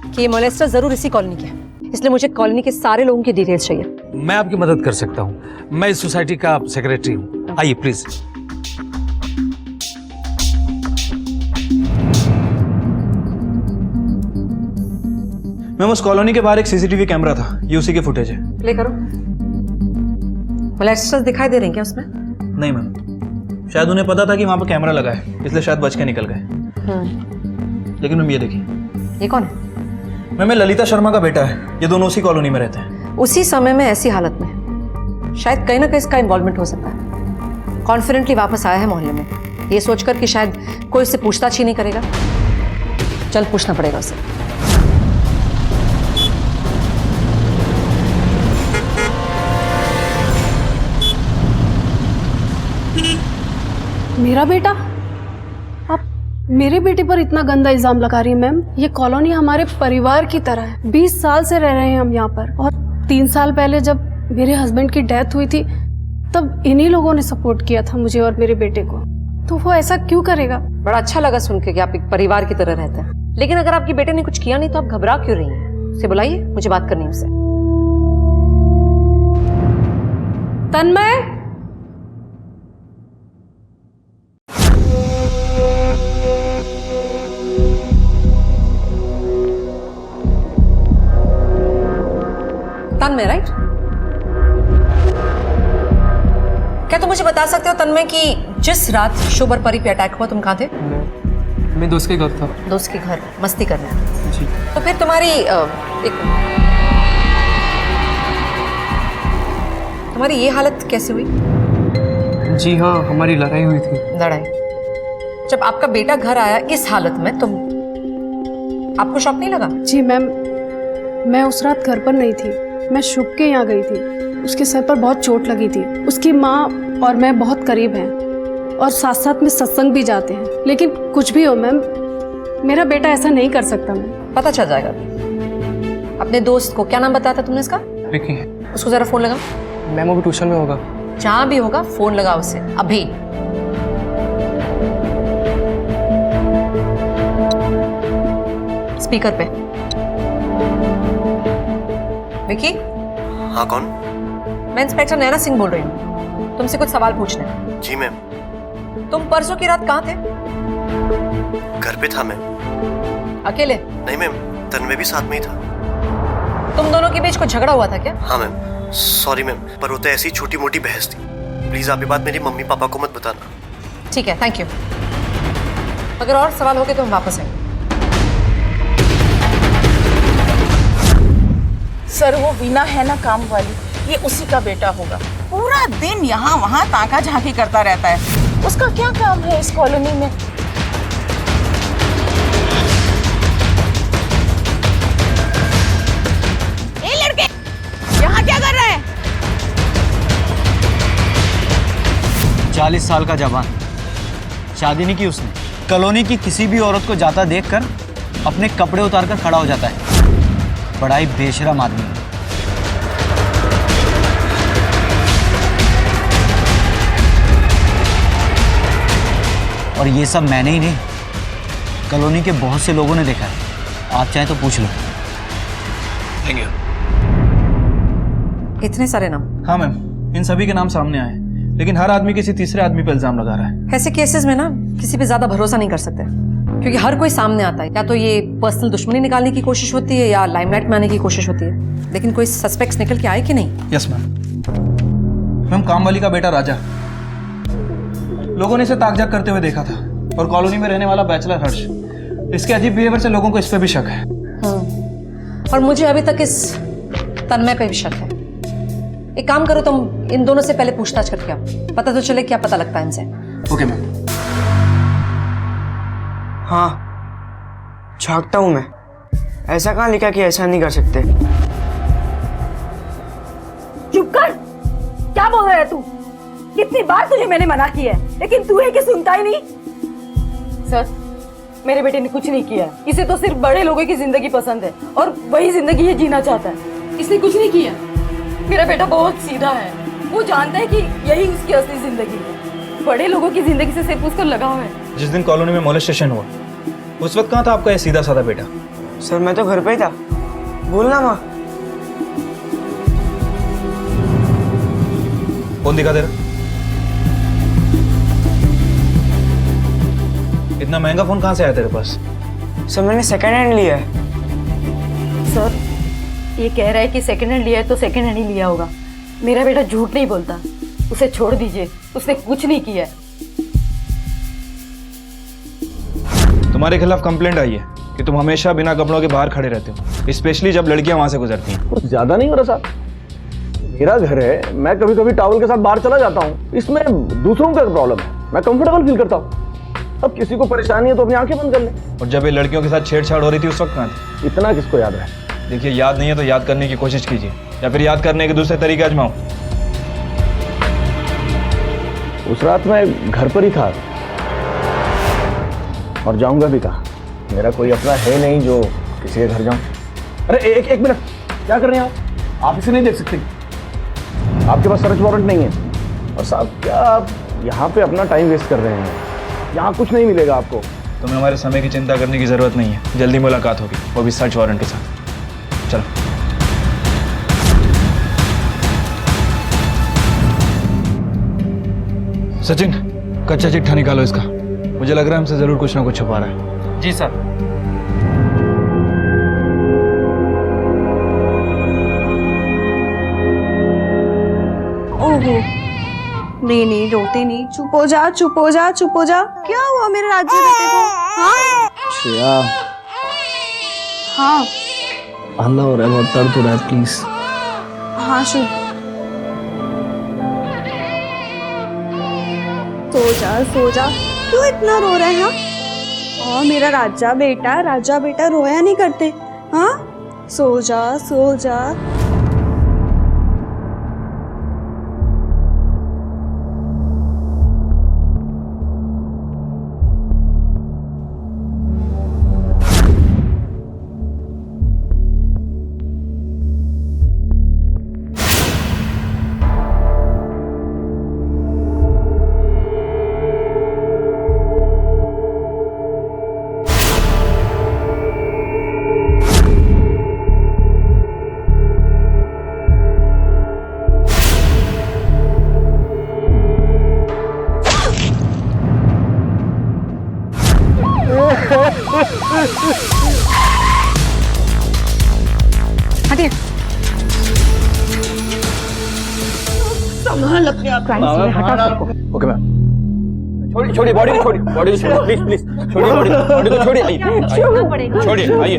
कि ये मोलेस्टर जरूर इसी कॉलोनी के है, इसलिए मुझे कॉलोनी के सारे लोगों की डिटेल्स चाहिए। मैं आपकी मदद कर सकता हूँ, मैं इस सोसाइटी का सेक्रेटरी हूँ, आइए प्लीज। मैम, उस कॉलोनी के बाहर एक सीसीटीवी कैमरा था, ये उसी के फुटेज है। प्ले करो। मोलेस्टर्स दिखाई दे रहे हैं क्या उसमें? नहीं मैम, शायद उन्हें पता था कि वहां पर कैमरा लगा है, इसलिए शायद बच के निकल गए। लेकिन मैम, ये देखिए। ये कौन है? मैम, ये ललिता शर्मा का बेटा है, ये दोनों उसी कॉलोनी में रहते हैं। उसी समय में ऐसी हालत में शायद कहीं ना कहीं इसका इन्वॉल्वमेंट हो सकता है। कॉन्फिडेंटली वापस आया है मोहल्ले में, ये सोचकर कि शायद कोई उससे पूछताछ ही नहीं करेगा। चल, पूछना पड़ेगा उसे। मेरा बेटा? आप मेरे बेटे पर इतना गंदा इल्जाम लगा रही है मैम? ये कॉलोनी हमारे परिवार की तरह है, 20 साल से रह रहे हैं हम यहाँ पर, और 3 साल पहले जब मेरे हस्बैंड की डेथ हुई थी, तब इन्हीं लोगों ने सपोर्ट किया था मुझे और मेरे बेटे को, तो वो ऐसा क्यों करेगा? बड़ा अच्छा लगा सुन के कि आप एक परिवार की तरह रहते हैं, लेकिन अगर आपके बेटे ने कुछ किया नहीं तो आप घबरा क्यों रही हैं? उसे बुलाइए, मुझे बात करनी है उससे। तन्मय, तन्मय, राइट? क्या तुम मुझे बता सकते हो तन्मय कि जिस रात शुभ और परी पे अटैक हुआ तुम कहाँ थे? मैं दोस्त के घर था। दोस्त के घर मस्ती करने? जी। तो फिर तुम्हारी ये हालत कैसे हुई? जी हाँ, हमारी लड़ाई हुई थी। लड़ाई? जब आपका बेटा घर आया इस हालत में आपको शॉक नहीं लगा? जी मैम, मैं उस रात घर पर नहीं थी, मैं शुभ के यहाँ गई थी। उसके सर पर बहुत चोट लगी थी। उसकी माँ और मैं बहुत करीब हैं और साथ साथ में सत्संग भी जाते हैं। लेकिन कुछ भी हो मैम, मेरा बेटा ऐसा नहीं कर सकता। मैम पता चल जाएगा। अपने दोस्त को क्या नाम बताया था तुमने इसका? विकी। उसको जरा फोन लगा। मैम वो भी ट्यूशन में होगा। जहाँ भी होगा फोन लगा उसे अभी। स्पीकर पे। विकी? हाँ कौन? मैं इंस्पेक्टर नैना सिंह बोल रही हूँ, तुमसे कुछ सवाल पूछने हैं। जी मैम। तुम परसों की रात कहाँ थे? घर पे था मैं। अकेले? नहीं मैम, तन्मय भी साथ में ही था। तुम दोनों के बीच कुछ झगड़ा हुआ था क्या? हाँ मैम, सॉरी मैम, पर वो तो ऐसी छोटी मोटी बहस थी। प्लीज आप ये बात मेरी मम्मी पापा को मत बताना। ठीक है, थैंक यू। अगर और सवाल हो गए तो हम वापस आएंगे। सर वो वीना है ना काम वाली, ये उसी का बेटा होगा। पूरा दिन यहाँ वहाँ ताका झांकी करता रहता है। उसका क्या काम है इस कॉलोनी में? ए लड़के, यहाँ क्या कर रहे हैं? 40 साल का जवान, शादी नहीं की उसने। कॉलोनी की किसी भी औरत को जाता देखकर अपने कपड़े उतारकर खड़ा हो जाता है। बड़ा ही बेशरम आदमी है। और ये सब मैंने ही नहीं, कॉलोनी के बहुत से लोगों ने देखा है। आप चाहें तो पूछ लो। Thank you. इतने सारे नाम? हाँ मैम, इन सभी के नाम सामने आए, लेकिन हर आदमी किसी तीसरे आदमी पर इल्जाम लगा रहा है। ऐसे केसेस में ना किसी पे ज्यादा भरोसा नहीं कर सकते, क्योंकि हर कोई सामने आता है। या तो ये पर्सनल दुश्मनी निकालने की कोशिश होती है या लाइमलाइट में आने की कोशिश होती है। लेकिन कोई सस्पेक्ट्स निकल के आए कि नहीं? Yes ma'am. मैम कामवाली का बेटा राजा, लोगों ने इसे ताकझाक करते हुए देखा था। और कॉलोनी में रहने वाला बैचलर हर्ष, इसके अजीब बिहेवियर से लोगों को इस पे भी शक है। और मुझे अभी तक इस तन्मय पे भी शक है। एक काम करो, तुम इन दोनों से पहले पूछताछ करके आओ, पता तो चले क्या पता लगता है इनसे। Okay ma'am. हाँ, झांकता हूं मैं। ऐसा कहाँ लिखा कि ऐसा नहीं कर सकते? चुप कर! क्या बोल रहा है तू? कितनी बार तुझे मैंने मना किया है, लेकिन तू है कि सुनता ही नहीं। सर, मेरे बेटे ने कुछ नहीं किया। इसे तो सिर्फ बड़े लोगों की जिंदगी पसंद है और वही जिंदगी ये जीना चाहता है। इसने कुछ नहीं किया। मेरा बेटा बहुत सीधा है, वो जानता है कि यही उसकी असली जिंदगी है। बड़े लोगों की जिंदगी से सिर्फ उसका लगाव है। जिस दिन कॉलोनी में मोलेस्टेशन हुआ, उस वक्त कहाँ था आपका ये सीधा साधा बेटा? सर मैं तो घर पे ही था। बोलना माँ। फोन दिखा दे रहा। इतना महंगा फोन कहाँ से आया तेरे पास? सर मैंने सेकंड हैंड लिया है। सर ये कह रहा है कि सेकंड हैंड लिया है तो सेकंड हैंड ही लिया होगा। मेरा बेटा झूठ नहीं बोलता, उसे छोड़ दीजिए, उसने कुछ नहीं किया। तुम्हारे खिलाफ कंप्लेंट आई है कि तुम हमेशा बिना कपड़ों के बाहर खड़े रहते हो, स्पेशली जब लड़कियां वहां से गुजरती हैं। कुछ ज्यादा नहीं हो रहा साहब, मेरा घर है, मैं कभी कभी टॉवल के साथ बाहर चला जाता हूँ। इसमें दूसरों का प्रॉब्लम है, मैं कंफर्टेबल फील करता हूँ। अब किसी को परेशानी है तो अपनी आंखें बंद कर ले। और जब ये लड़कियों के साथ छेड़छाड़ हो रही थी उस वक्त कहाँ थे? इतना किसको याद है? देखिए, याद नहीं है तो याद करने की कोशिश कीजिए, या फिर याद करने के दूसरे तरीके आजमाओ। उस रात मैं घर पर ही था और जाऊंगा भी कहाँ? मेरा कोई अपना है नहीं जो किसी के घर जाऊं। अरे एक मिनट, क्या कर रहे हैं आप इसे नहीं देख सकते? आपके पास सर्च वारंट नहीं है। और साहब क्या आप यहाँ पे अपना टाइम वेस्ट कर रहे हैं? यहाँ कुछ नहीं मिलेगा आपको। तुम्हें हमारे समय की चिंता करने की जरूरत नहीं है। जल्दी मुलाकात होगी, वो भी सर्च वारंट के साथ। चलो। सचिन, कच्चा चिट्ठा निकालो इसका। मुझे लग रहा है हमसे जरूर कुछ ना कुछ छुपा रहा है। जी सर। ओहो, नहीं नहीं रोते नहीं, चुप हो जा चुप हो जा चुप हो जा। क्या हुआ मेरे राज्य बेटे को? हाँ श्रेया, हाँ हल्ला हो रहा है, बहुत दर्द हो रहा है, प्लीज। हाँ शुभ, सो जा। क्यों इतना रो रहा है? हाँ और मेरा राजा बेटा रोया नहीं करते। हाँ सो जा। हटिए। संभाल अपने आप को। हटा सबको। Okay ma'am. छोड़िए बॉडी को, छोड़िए प्लीज छोड़िए बॉडी को, छोड़िए आइए, छोड़िए आइए,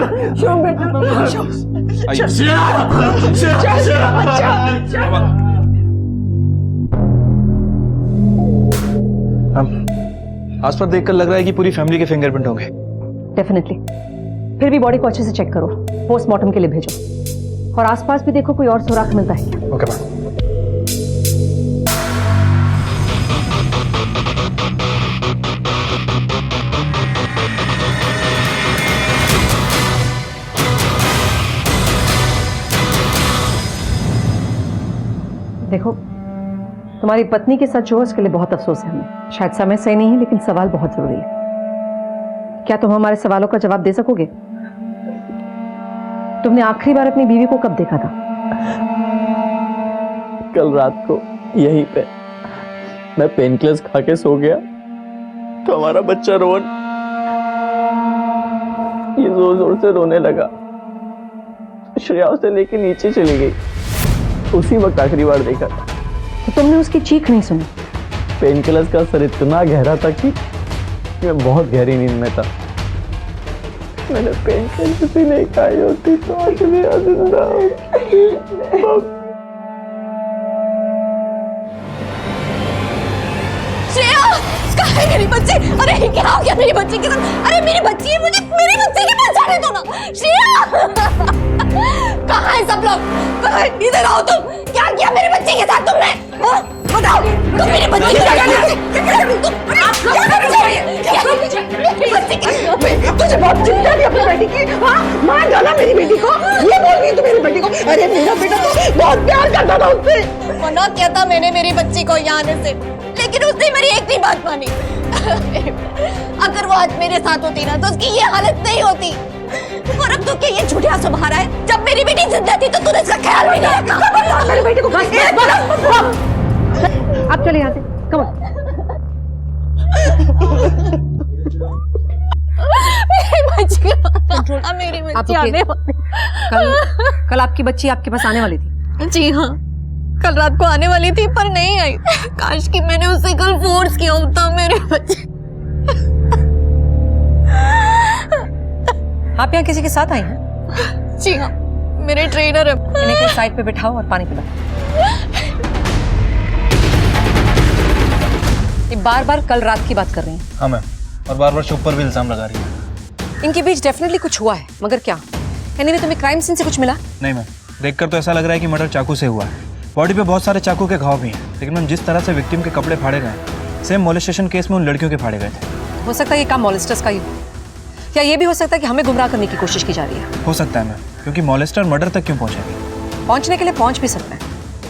आस पास देखकर लग रहा है कि पूरी फैमिली के फिंगरप्रिंट होंगे। डेफिनेटली। फिर भी बॉडी को अच्छे से चेक करो, पोस्टमार्टम के लिए भेजो, और आसपास भी देखो कोई और सुराग मिलता है क्या। Okay ma'am. देखो, तुम्हारी पत्नी के साथ जो उसके लिए बहुत अफसोस है हमें। शायद समय सही नहीं है, लेकिन सवाल बहुत जरूरी है। क्या तुम हमारे सवालों का जवाब दे सकोगे? तुमने आखिरी बार अपनी बीवी को कब देखा था? कल रात को यहीं पे मैं पेन किलर्स खा के सो गया तो हमारा बच्चा रोहन ये जोर जोर से रोने लगा। श्रेया उसे लेके नीचे चली गई, उसी वक्त आखिरी बार देखा था। तो तुमने उसकी चीख नहीं सुनी? पेन किलर्स का असर इतना गहरा था कि मैं बहुत गहरी नींद में था। मैंने पेन किलर्स ही नहीं खाई होती तो आज मैं जिंदा हूं। श्रेया, कहाँ है मेरी बच्ची? अरे क्या हो गया मेरी बच्ची के साथ? अरे मेरी बच्ची है, मुझे मेरी बच्ची की पहचाने दो ना। श्रेया कहाँ है सब लोग? इधर आओ तुम। क्या किया मेरी बच्ची के साथ तुमने? बताओ, तुम मेरी बच्ची के साथ तुझे बहुत चिंता थी अपनी बेटी की। हाँ मार डाला मेरी बेटी को, ये बोल रही है तू मेरी बेटी को? अरे मेरा बेटा तो बहुत प्यार करता था उससे। मना किया था मैंने मेरी बच्ची को यहाँ आने से, लेकिन उसने मेरी एक भी बात मानी। अगर वो आज मेरे साथ होती ना तो उसकी ये हालत नहीं होती। और अब तो क्या ये झूठे आंसू बहा रहा है? जब मेरी बेटी जिंदा थी तो तूने इसका ख्याल भी नहीं रखा। मेरी बेटी को आप चले यहाँ से, कम ऑन। मेरी बच्ची आने वाली। कल आपकी बच्ची आपके पास आने वाली थी? जी हाँ, कल रात को आने वाली थी पर नहीं आई। काश कि मैंने उसे कल फोर्स किया होता। मेरे बच्चे आप यहाँ किसी के साथ आई हैं? जी हाँ, मेरे ट्रेनर है। इन्हें साइड पे बिठाओ और पानी पिलाओ। ये बार बार कल रात की बात कर रही हैं। हाँ मैम, और बार बार शुभ पर भी इल्जाम लगा रही है। इनके बीच डेफिनेटली कुछ हुआ है, मगर क्या? एनीवे तुम्हें क्राइम सीन से कुछ मिला? नहीं मैम, देखकर तो ऐसा लग रहा है कि मर्डर चाकू से हुआ है। बॉडी पे बहुत सारे चाकू के घाव भी हैं, लेकिन मैम जिस तरह से विक्टिम के कपड़े फाड़े गए, सेम मोलेस्टेशन केस में उन लड़कियों के फाड़े गए थे। हो सकता है ये काम मॉलेस्टर्स का ही हो, या ये भी हो सकता है कि हमें गुमराह करने की कोशिश की जा रही है। हो सकता है मैम, क्योंकि मॉलेस्टर मर्डर तक क्यों पहुंचेगी? पहुंचने के लिए पहुंच भी सकता है,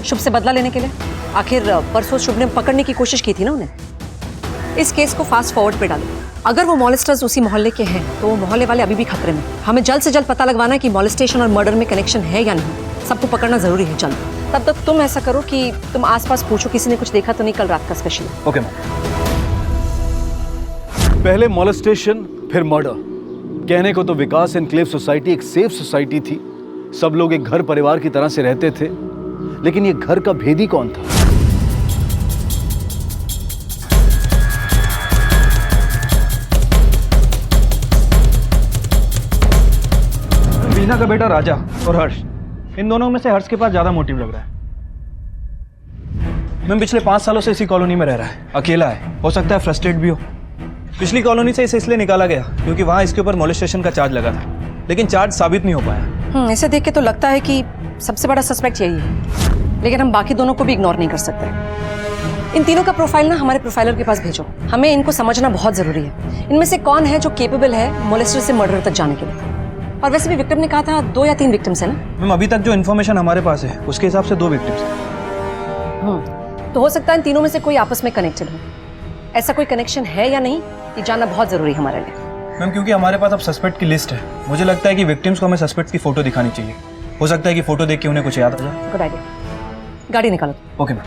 शुभ से बदला लेने के लिए। आखिर परसों शुभ ने पकड़ने की कोशिश की थी ना उन्हें। इस केस को फास्ट फॉरवर्ड पे डालो। अगर वो मॉलेस्टर्स उसी मोहल्ले के हैं तो वो मोहल्ले वाले अभी भी खतरे में। हमें जल्द से जल्द पता लगवाना है कि मॉलेस्टेशन और मर्डर में कनेक्शन है या नहीं। सबको पकड़ना जरूरी है जल्द। तब तक तुम ऐसा करो कि तुम आसपास पूछो किसी ने कुछ देखा तो नहीं कल रात का स्पेशल। Okay ma'am. पहले मॉलेस्टेशन फिर मर्डर। कहने को तो विकास एनक्लेव सोसाइटी एक सेफ सोसाइटी थी, सब लोग एक घर परिवार की तरह से रहते थे, लेकिन ये घर का भेदी कौन था? टीना का बेटा राजा और हर्ष, इन दोनों में से हर्ष के पास ज्यादा मोटिव लग रहा है। मैम पिछले 5 सालों से इसी कॉलोनी में रह रहा है, अकेला है, हो सकता है फ्रस्ट्रेट भी हो। पिछली कॉलोनी से इसे इसलिए निकाला गया क्योंकि वहां इसके ऊपर मोलेस्टेशन का चार्ज लगा था, लेकिन चार्ज साबित नहीं हो पाया। इसे देख के तो लगता है कि सबसे बड़ा सस्पेक्ट यही है, लेकिन हम बाकी दोनों को भी इग्नोर नहीं कर सकते। इन तीनों का प्रोफाइल ना हमारे प्रोफाइलर के पास भेजो, हमें इनको समझना बहुत जरूरी है। इनमें से कौन है जो केपेबल है मोलेस्टर से मर्डर तक जाने के लिए। और वैसे भी विक्टिम ने कहा था 2 या 3 विक्टिम्स है ना? मैम अभी तक जो इन्फॉर्मेशन हमारे पास है उसके हिसाब से 2 विक्टिम्स हैं। तो हो सकता है इन तीनों में से कोई आपस में कनेक्टेड हो। ऐसा कोई कनेक्शन है या नहीं, ये जानना बहुत जरूरी है हमारे लिए। मैम क्योंकि हमारे पास अब सस्पेक्ट की लिस्ट है, मुझे लगता है कि विक्टिम्स को हमें सस्पेक्ट की फोटो दिखानी चाहिए। हो सकता है कि फोटो देख के उन्हें कुछ याद आ जाए। गुड आइडिया, गाड़ी निकालो। Okay ma'am.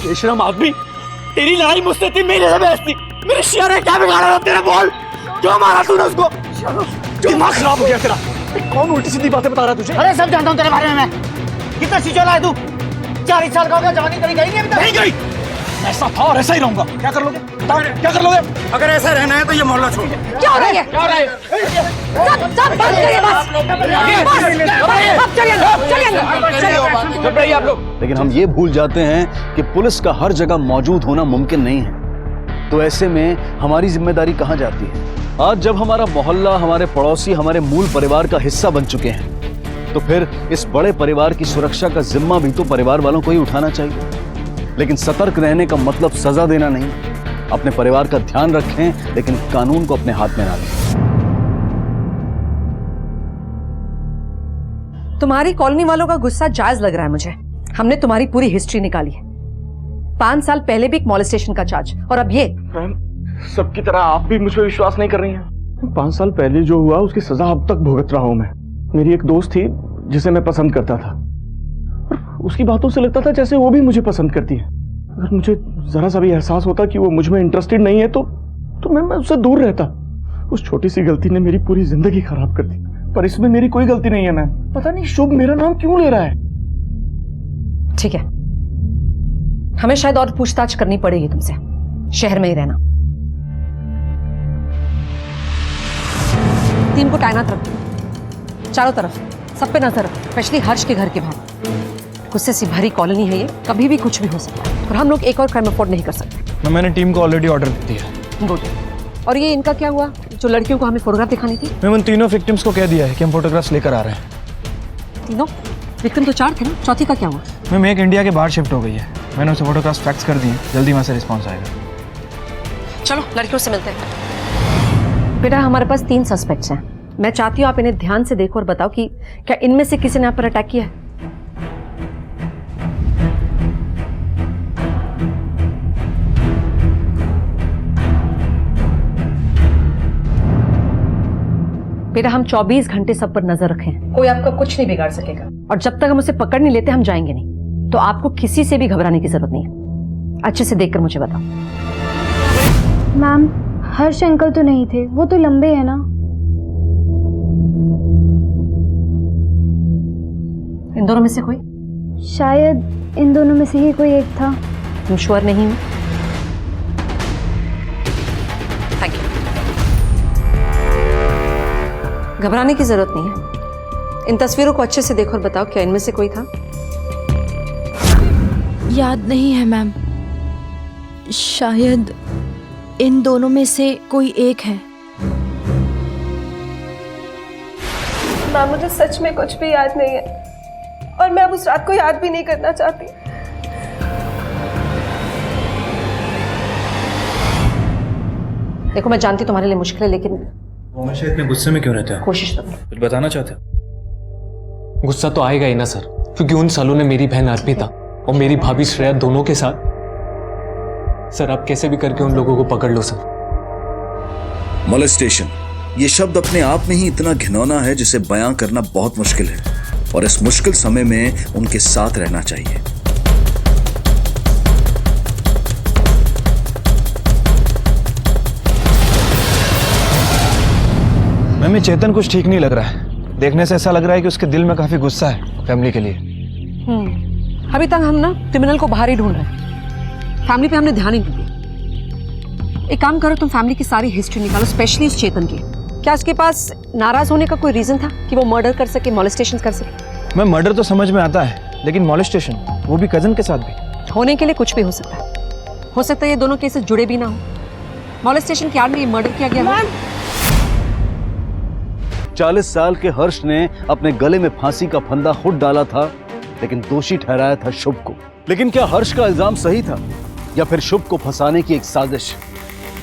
बेशरम आदमी, तेरी लड़ाई मुझसे थी, मेरे से बहस थी। मेरे शेर है, क्या बिगाड़ा था तेरा? बोल, क्यों मारा तूने उसको? दिमाग खराब हो गया तेरा। कौन उल्टी सीधी बातें बता रहा है तुझे? अरे सब जानता हूँ तेरे बारे में मैं। कितना सिचोला है तू? 40 साल का हो गया, जवानी कभी गई नहीं अभी तक? नहीं गई। ऐसा था और ऐसा ही रहूंगा। क्या कर लोगे? बताओ, क्या कर लोगे? अगर ऐसा रहना है तो ये मोहल्ला छोड़। क्या हो रहा है? क्या हो रहा है? सब बंद करिए बस। चलिए आप लोग। लेकिन हम ये भूल जाते हैं कि पुलिस का हर जगह मौजूद होना मुमकिन नहीं है। तो ऐसे में हमारी जिम्मेदारी कहाँ जाती है? आज जब हमारा मोहल्ला, हमारे पड़ोसी हमारे मूल परिवार का हिस्सा बन चुके हैं, तो फिर इस बड़े परिवार की सुरक्षा का जिम्मा भी तो परिवार वालों को ही उठाना चाहिए। लेकिन सतर्क रहने का मतलब सजा देना नहीं। अपने परिवार का ध्यान रखें, लेकिन कानून को अपने हाथ में ना लें। तुम्हारी कॉलोनी वालों का गुस्सा जायज लग रहा है मुझे। हमने तुम्हारी पूरी हिस्ट्री निकाली है। 5 साल पहले भी एक मॉलेस्टेशन का चार्ज, और अब ये। मैम सबकी तरह आप भी मुझ पर विश्वास नहीं कर रही हैं। 5 साल पहले जो हुआ उसकी सजा अब तक भुगत रहा हूं मैं। मेरी एक दोस्त थी जिसे मैं पसंद करता था, और उसकी बातों से लगता था जैसे वो भी मुझे पसंद करती है। अगर मुझे जरा सा भी एहसास होता कि वो मुझ में इंटरेस्टेड नहीं है तो मैं उससे दूर रहता। उस छोटी सी गलती ने मेरी पूरी जिंदगी खराब कर दी। पर इसमें मेरी कोई गलती नहीं है मैम। पता नहीं शुभ मेरा नाम क्यों ले रहा है। ठीक है, हमें शायद और पूछताछ करनी पड़ेगी तुमसे। शहर में ही रहना। टीम को तैनात रखो चारों तरफ, सब पे नजर रखो, स्पेशली हर्ष के घर के बाहर। गुस्से से भरी कॉलोनी है ये, कभी भी कुछ भी हो सकता है, और हम लोग एक और क्राइम अफोर्ड नहीं कर सकते। मैंने टीम को ऑलरेडी ऑर्डर दे दिया। गुड। और ये इनका क्या हुआ जो लड़कियों को हमें फोटोग्राफ दिखानी थी? मैम उन तीनों विक्टिम्स को कह दिया है कि हम फोटोग्राफ्स लेकर आ रहे हैं। तीनों विक्टिम तो 4 थे ना, चौथी का क्या हुआ? मैम एक इंडिया के बाहर शिफ्ट हो गई है, मैंने उसे फोटोग्राफ्स फैक्स कर दिए, जल्दी वहां से रिस्पॉन्स आएगा। चलो लड़कियों से मिलते हैं। बेटा हमारे पास 3 सस्पेक्ट्स हैं। मैं चाहती हूँ आप इन्हें ध्यान से देखो और बताओ कि क्या इनमें से किसी ने आप पर अटैक किया है? बेटा हम 24 घंटे सब पर नजर रखें, कोई आपका कुछ नहीं बिगाड़ सकेगा। और जब तक हम उसे पकड़ नहीं लेते हम जाएंगे नहीं। तो आपको किसी से भी घबराने की जरूरत नहीं है। अच्छे से देखकर मुझे बताओ। मैम हर्ष अंकल तो नहीं थे, वो तो लंबे हैं ना। इन दोनों में से कोई? शायद इन दोनों में से ही कोई एक था। तुम श्योर नहीं हो? Thank you. घबराने की जरूरत नहीं है। इन तस्वीरों को अच्छे से देखो और बताओ क्या इनमें से कोई था? याद नहीं है मैम, शायद इन दोनों में से कोई एक है। मैम मुझे सच में कुछ भी याद नहीं है, और मैं अब उस रात को याद भी नहीं करना चाहती। देखो मैं जानती तुम्हारे लिए मुश्किल है, लेकिन वो हमेशा इतने गुस्से में क्यों रहते हैं? कोशिश तो करो। कुछ बताना चाहते हो? गुस्सा तो आएगा ही ना सर, क्योंकि उन सालों ने मेरी बहन अर्पिता और मेरी भाभी श्रेया दोनों के साथ। सर आप कैसे भी करके उन लोगों को पकड़ लो सर। मोलेस्टेशन ये शब्द अपने आप में ही इतना घिनौना है जिसे बयां करना बहुत मुश्किल है, और इस मुश्किल समय में उनके साथ रहना चाहिए। मैम चेतन कुछ ठीक नहीं लग रहा है। देखने से ऐसा लग रहा है कि उसके दिल में काफी गुस्सा है फैमिली के लिए। अभी तक हम ना क्रिमिनल को बाहर ही ढूंढ रहे हैं, फैमिली पे हमने ध्यान ही नहीं दिया। एक काम करो, तुम फैमिली की सारी हिस्ट्री निकालो, स्पेशली उस चेतन की। क्या उसके पास नाराज होने का कोई रीजन था कि वो मर्डर कर सके, मॉलेस्टेशन कर सके? मैं मर्डर तो समझ में आता है, लेकिन मॉलेस्टेशन, वो भी कजन के साथ भी। होने के लिए कुछ भी हो सकता है। हो सकता है ये दोनों केसेस जुड़े भी ना हो। मॉलेस्टेशन के आड़ में ये मर्डर किया गया हो। 40 साल के हर्ष ने अपने गले में फांसी का फंदा खुद डाला था, लेकिन दोषी ठहराया था शुभ को। लेकिन क्या हर्ष का इल्जाम सही था या फिर शुभ को फंसाने की एक साजिश?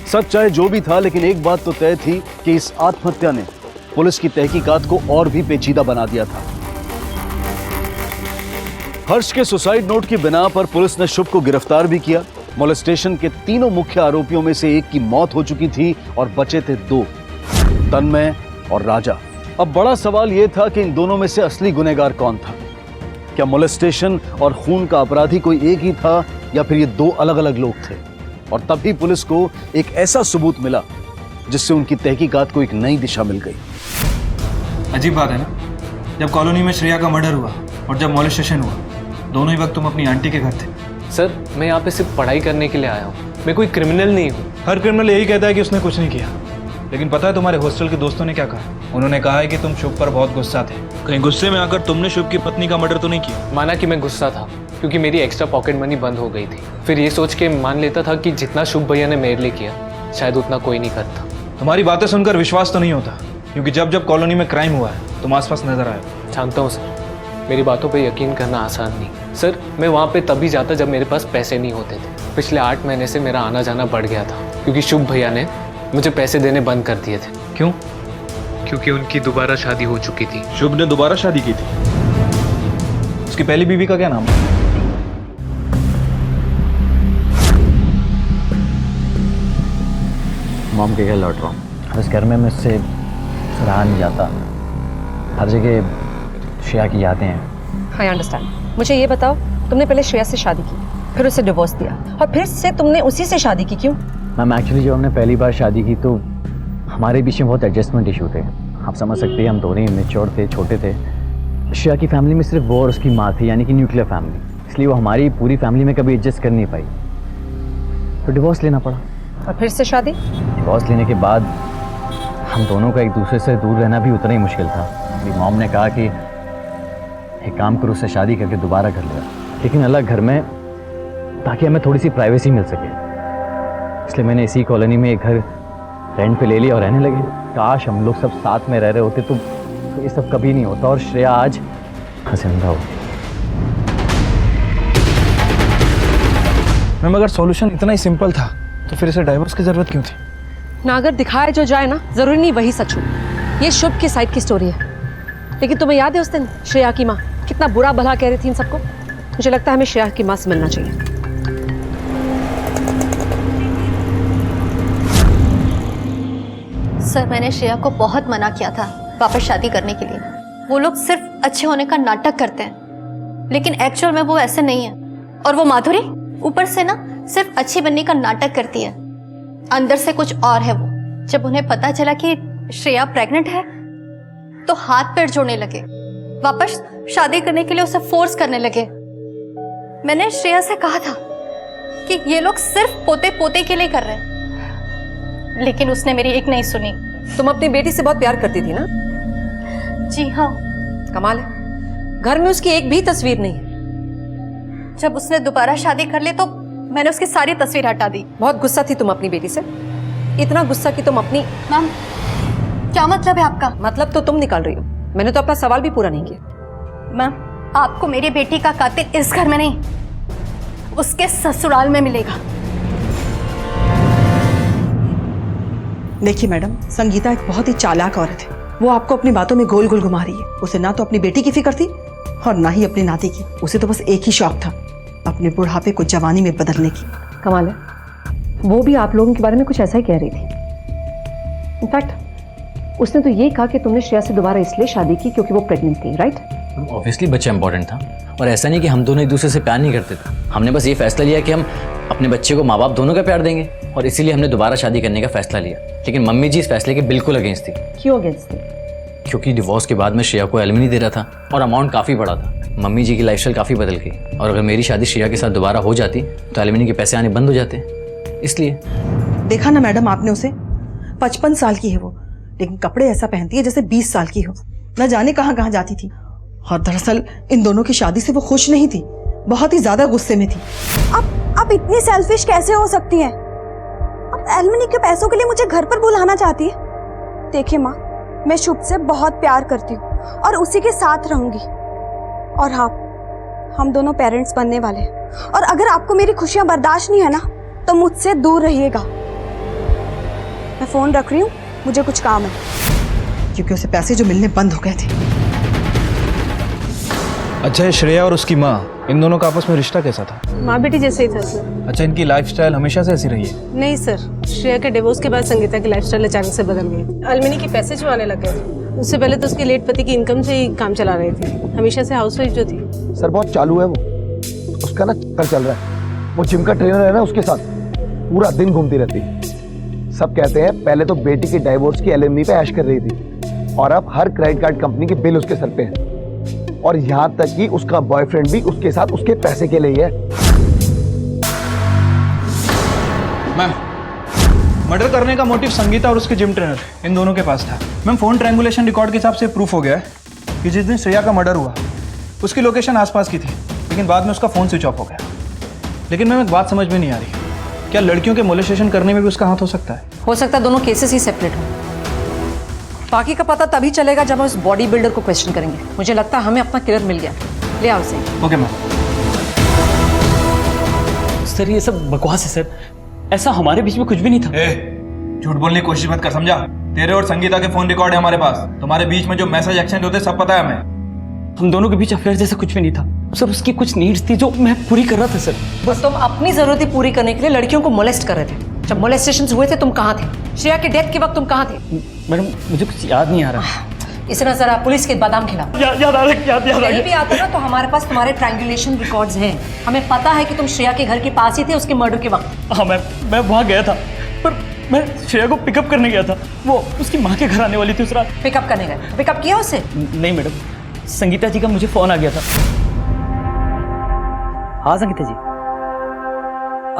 सच चाहे जो भी था, लेकिन एक बात तो तय थी कि इस आत्महत्या ने पुलिस की तहकीकात को और भी पेचीदा बना दिया था। हर्ष के सुसाइड नोट की बिना पर पुलिस ने शुभ को गिरफ्तार भी किया। मॉलेस्टेशन के तीनों मुख्य आरोपियों में से एक की मौत हो चुकी थी और बचे थे 2, तन्मय और राजा। अब बड़ा सवाल यह था कि इन दोनों में से असली गुनहगार कौन था? क्या मॉलेस्टेशन और खून का अपराधी कोई एक ही था या फिर ये 2 अलग अलग लोग थे? और तभी पुलिस को एक ऐसा सबूत मिला जिससे उनकी तहकीकात को एक नई दिशा मिल गई। अजीब बात है ना, जब कॉलोनी में श्रेया का मर्डर हुआ और जब मॉलेस्टेशन हुआ, दोनों ही वक्त तुम अपनी आंटी के घर थे। सर, मैं यहाँ पे सिर्फ पढ़ाई करने के लिए आया हूँ, मैं कोई क्रिमिनल नहीं हूँ। हर क्रिमिनल यही कहता है कि उसने कुछ नहीं किया, लेकिन पता है तुम्हारे हॉस्टल के दोस्तों ने क्या कहा? उन्होंने कहा है कि तुम शुभ पर बहुत गुस्सा थे। कहीं गुस्से में आकर तुमने शुभ की पत्नी का मर्डर तो नहीं किया? माना कि मैं गुस्सा था क्योंकि मेरी एक्स्ट्रा पॉकेट मनी बंद हो गई थी। फिर ये सोच के मान लेता था कि जितना शुभ भैया ने मेरे लिए किया शायद उतना कोई नहीं करता। तुम्हारी बातें सुनकर विश्वास तो नहीं होता, क्योंकि जब जब कॉलोनी में क्राइम हुआ है तुम आसपास नजर आए। जानता हूँ सर, मेरी बातों पे यकीन करना आसान नहीं। सर, मैं वहाँ पे तभी जाता जब मेरे पास पैसे नहीं होते थे। पिछले 8 महीने से मेरा आना जाना बढ़ गया था क्योंकि शुभ भैया ने मुझे पैसे देने बंद कर दिए थे। क्यों? क्योंकि उनकी दोबारा शादी हो चुकी थी। शुभ ने दोबारा शादी की थी? उसकी पहली बीवी का क्या नाम है? मॉम के घर लौट रहा हूँ। इस घर में मुझसे रहा नहीं जाता, हर जगह श्रेया की यादें हैं। I understand. मुझे ये बताओ, तुमने पहले श्रेया से शादी की, फिर उसे डिवोर्स दिया और फिर से तुमने उसी से शादी की, क्यों? मैम, एक्चुअली जब हमने पहली बार शादी की तो हमारे बीच में बहुत एडजस्टमेंट इशू थे। आप समझ सकते हैं, हम दोनों ही मैच्योर थे, छोटे थे। श्रेया की फैमिली में सिर्फ वो और उसकी माँ थी, यानी कि न्यूक्लियर फैमिली, इसलिए वो हमारी पूरी फैमिली में कभी एडजस्ट कर नहीं पाई, तो डिवोर्स लेना पड़ा। और फिर से शादी? डिवोर्स लेने के बाद हम दोनों का एक दूसरे से दूर रहना भी उतना ही मुश्किल था। मेरी मॉम ने कहा कि एक काम करो, उससे शादी करके दोबारा कर लिया, लेकिन अलग घर में, ताकि हमें थोड़ी सी प्राइवेसी मिल सके। इसलिए मैंने इसी कॉलोनी में एक घर रेंट पे ले लिया और रहने लगे। काश हम लोग सब साथ में रह रहे होते तो ये सब कभी नहीं होता और श्रेया आज जिंदा हो। मैम, अगर सॉल्यूशन इतना ही सिंपल था तो फिर इसे डाइवोर्स की जरूरत क्यों थी? ना, अगर दिखाया जो जाए ना, जरूरी नहीं वही सच हो। ये शुभ की साइड की स्टोरी है, लेकिन तुम्हें याद है उस दिन श्रेया की माँ कितना बुरा भला कह रही थी इन सबको? मुझे लगता है हमें श्रेया की माँ से मिलना चाहिए। सर, मैंने श्रेया को बहुत मना किया था वापस शादी करने के लिए। वो लोग सिर्फ अच्छे होने का नाटक करते हैं, लेकिन एक्चुअल में वो ऐसे नहीं है। और वो माधुरी ऊपर से ना सिर्फ अच्छी बनने का नाटक करती है, अंदर से कुछ और है वो। जब उन्हें पता चला कि श्रेया प्रेग्नेंट है तो हाथ पैर जोड़ने लगे, वापस शादी करने के लिए उसे फोर्स करने लगे। मैंने श्रेया से कहा था कि ये लोग सिर्फ पोते पोते के लिए कर रहे हैं, लेकिन उसने मेरी एक नहीं सुनी। तुम अपनी बेटी से बहुत प्यार करती थी ना? जी हाँ। कमाल है, घर में उसकी एक भी तस्वीर नहीं है। जब उसने दोबारा शादी कर ली तो मैंने उसकी सारी तस्वीर हटा दी। बहुत गुस्सा थी तुम अपनी बेटी से, इतना गुस्सा कि तुम अपनी। मैम, क्या मतलब है आपका? मतलब तो तुम निकाल रही हो, मैंने तो अपना सवाल भी पूरा नहीं किया। मैम, आपको मेरी बेटी का कातिल इस घर में नहीं, उसके ससुराल में मिलेगा। देखिए मैडम, संगीता एक बहुत ही चालाक औरत है। वो आपको अपनी बातों में गोल गोल घुमा रही है। उसे ना तो अपनी बेटी की फिक्र थी और ना ही अपनी नाती की। उसे तो बस एक ही शौक था, अपने बुढ़ापे को जवानी में बदलने की। कमाल है, वो भी आप लोगों के बारे में कुछ ऐसा ही कह रही थी। इनफैक्ट उसने तो ये कहा कि तुमने श्रेया से दोबारा इसलिए शादी की क्योंकि वो प्रेग्नेंट थी, राइट? ऑब्वियसली बच्चा इंपॉर्टेंट था, और ऐसा नहीं कि हम दोनों एक दूसरे से प्यार नहीं करते थे। हमने बस ये फैसला लिया कि हम अपने बच्चे को माँ बाप दोनों का प्यार देंगे, और इसीलिए हमने दोबारा शादी करने का फैसला लिया। लेकिन मम्मी जी इस फैसले के बिल्कुल अगेंस्ट थी। क्यों अगेंस्ट थी? क्योंकि डिवोर्स के बाद मैं श्रेया को एलिमनी दे रहा था और अमाउंट काफ़ी बड़ा था। मम्मी जी की लाइफस्टाइल काफ़ी बदल गई, और अगर मेरी शादी श्रेया के साथ दोबारा हो जाती तो एलिमनी के पैसे आने बंद हो जाते, इसलिए। देखा ना मैडम आपने उसे, 55 साल की है वो, लेकिन कपड़े ऐसा पहनती है जैसे 20 साल की हो। न जाने कहाँ कहाँ जाती थी। और दरअसल इन दोनों की शादी से वो खुश नहीं थी, बहुत ही ज्यादा गुस्से में थी। आप इतनी सेल्फिश कैसे हो सकती हैं? आप एलमनी के पैसों के लिए मुझे घर पर बुलाना चाहती है? देखिए माँ, मैं शुभ से बहुत प्यार करती हूँ और उसी के साथ रहूंगी। और हाँ, हम दोनों पेरेंट्स बनने वाले हैं, और अगर आपको मेरी खुशियां बर्दाश्त नहीं है ना, तो मुझसे दूर रहिएगा। मैं फोन रख रही हूँ, मुझे कुछ काम है। क्योंकि उसे पैसे जो मिलने बंद हो गए थे। अच्छा, ये श्रेया और उसकी माँ, इन दोनों का आपस में रिश्ता कैसा था? माँ बेटी जैसे ही था सर। अच्छा, इनकी लाइफस्टाइल हमेशा से ऐसी रही है? नहीं सर, श्रेया के डिवोर्स के बाद संगीता की लाइफस्टाइल अचानक से बदल गई। अलमिनी के पैसे जो आने लग गए थे। उससे पहले तो उसके लेट पति की इनकम से ही काम चला रही थी, हमेशा से हाउसवाइफ जो थी। सर बहुत चालू है वो, उसका ना चक्कर चल रहा है। वो जिम का ट्रेनर है ना, उसके साथ पूरा दिन घूमती रहती है। सब कहते हैं पहले तो बेटी की डाइवोर्स की एलिमनी पे ऐश कर रही थी, और अब हर क्रेडिट कार्ड कंपनी के बिल उसके सर पे है, और यहाँ तक कि उसका बॉयफ्रेंड भी उसके साथ उसके पैसे के लिए है। मैम, मर्डर करने का मोटिव संगीता और उसके जिम ट्रेनर इन दोनों के पास था। मैम, फोन ट्रायंगुलेशन रिकॉर्ड के हिसाब से प्रूफ हो गया है कि जिस दिन श्रेया का मर्डर हुआ उसकी लोकेशन आसपास की थी, लेकिन बाद में उसका फोन स्विच ऑफ हो गया। लेकिन मैम, एक बात समझ में नहीं आ रही, क्या लड़कियों के मोलेस्टेशन करने में भी उसका हाथ हो सकता है? हो सकता है दोनों केसेस ही सेपरेट हो। बाकी का पता तभी चलेगा जब हम उस बॉडी बिल्डर को क्वेश्चन करेंगे। मुझे लगता है हमें अपना किलर मिल गया। ले आओ उसे। Okay ma'am. सर ये सब बकवास है सर, ऐसा हमारे बीच में कुछ भी नहीं था। झूठ बोलने की कोशिश मत कर, समझा? तेरे और संगीता के फोन रिकॉर्ड है हमारे पास। तुम्हारे बीच में जो मैसेज एक्सचेंज होते सब पता है हमें। हम दोनों के बीच अफेयर जैसा कुछ भी नहीं था सर। उसकी कुछ नीड्स थी जो मैं पूरी कर रहा था सर। बस तुम अपनी जरूरतें पूरी करने के लिए लड़कियों को मोलेस्ट कर रहे थे। जब मोलेस्टेशन हुए थे तुम कहाँ थे? श्रेया के डेथ के वक्त तुम कहाँ थे? मैडम मुझे कुछ याद नहीं आ रहा। इस तरह जरा पुलिस के बादाम खिलाओ। याद आ रहा। नहीं भी आता ना तो हमारे पास तुम्हारे ट्रायंगुलेशन रिकॉर्ड्स हैं। हमें पता है कि तुम श्रेया के घर के पास ही थे उसके मर्डर के वक्त। हाँ मैं वहाँ गया था, पर मैं श्रेया को पिकअप करने गया था। वो उसकी माँ के घर आने वाली थी उस रात। पिकअप करने गए? पिकअप किया उसे? नहीं मैडम, संगीता जी का मुझे फोन आ गया था। हाँ संगीता जी,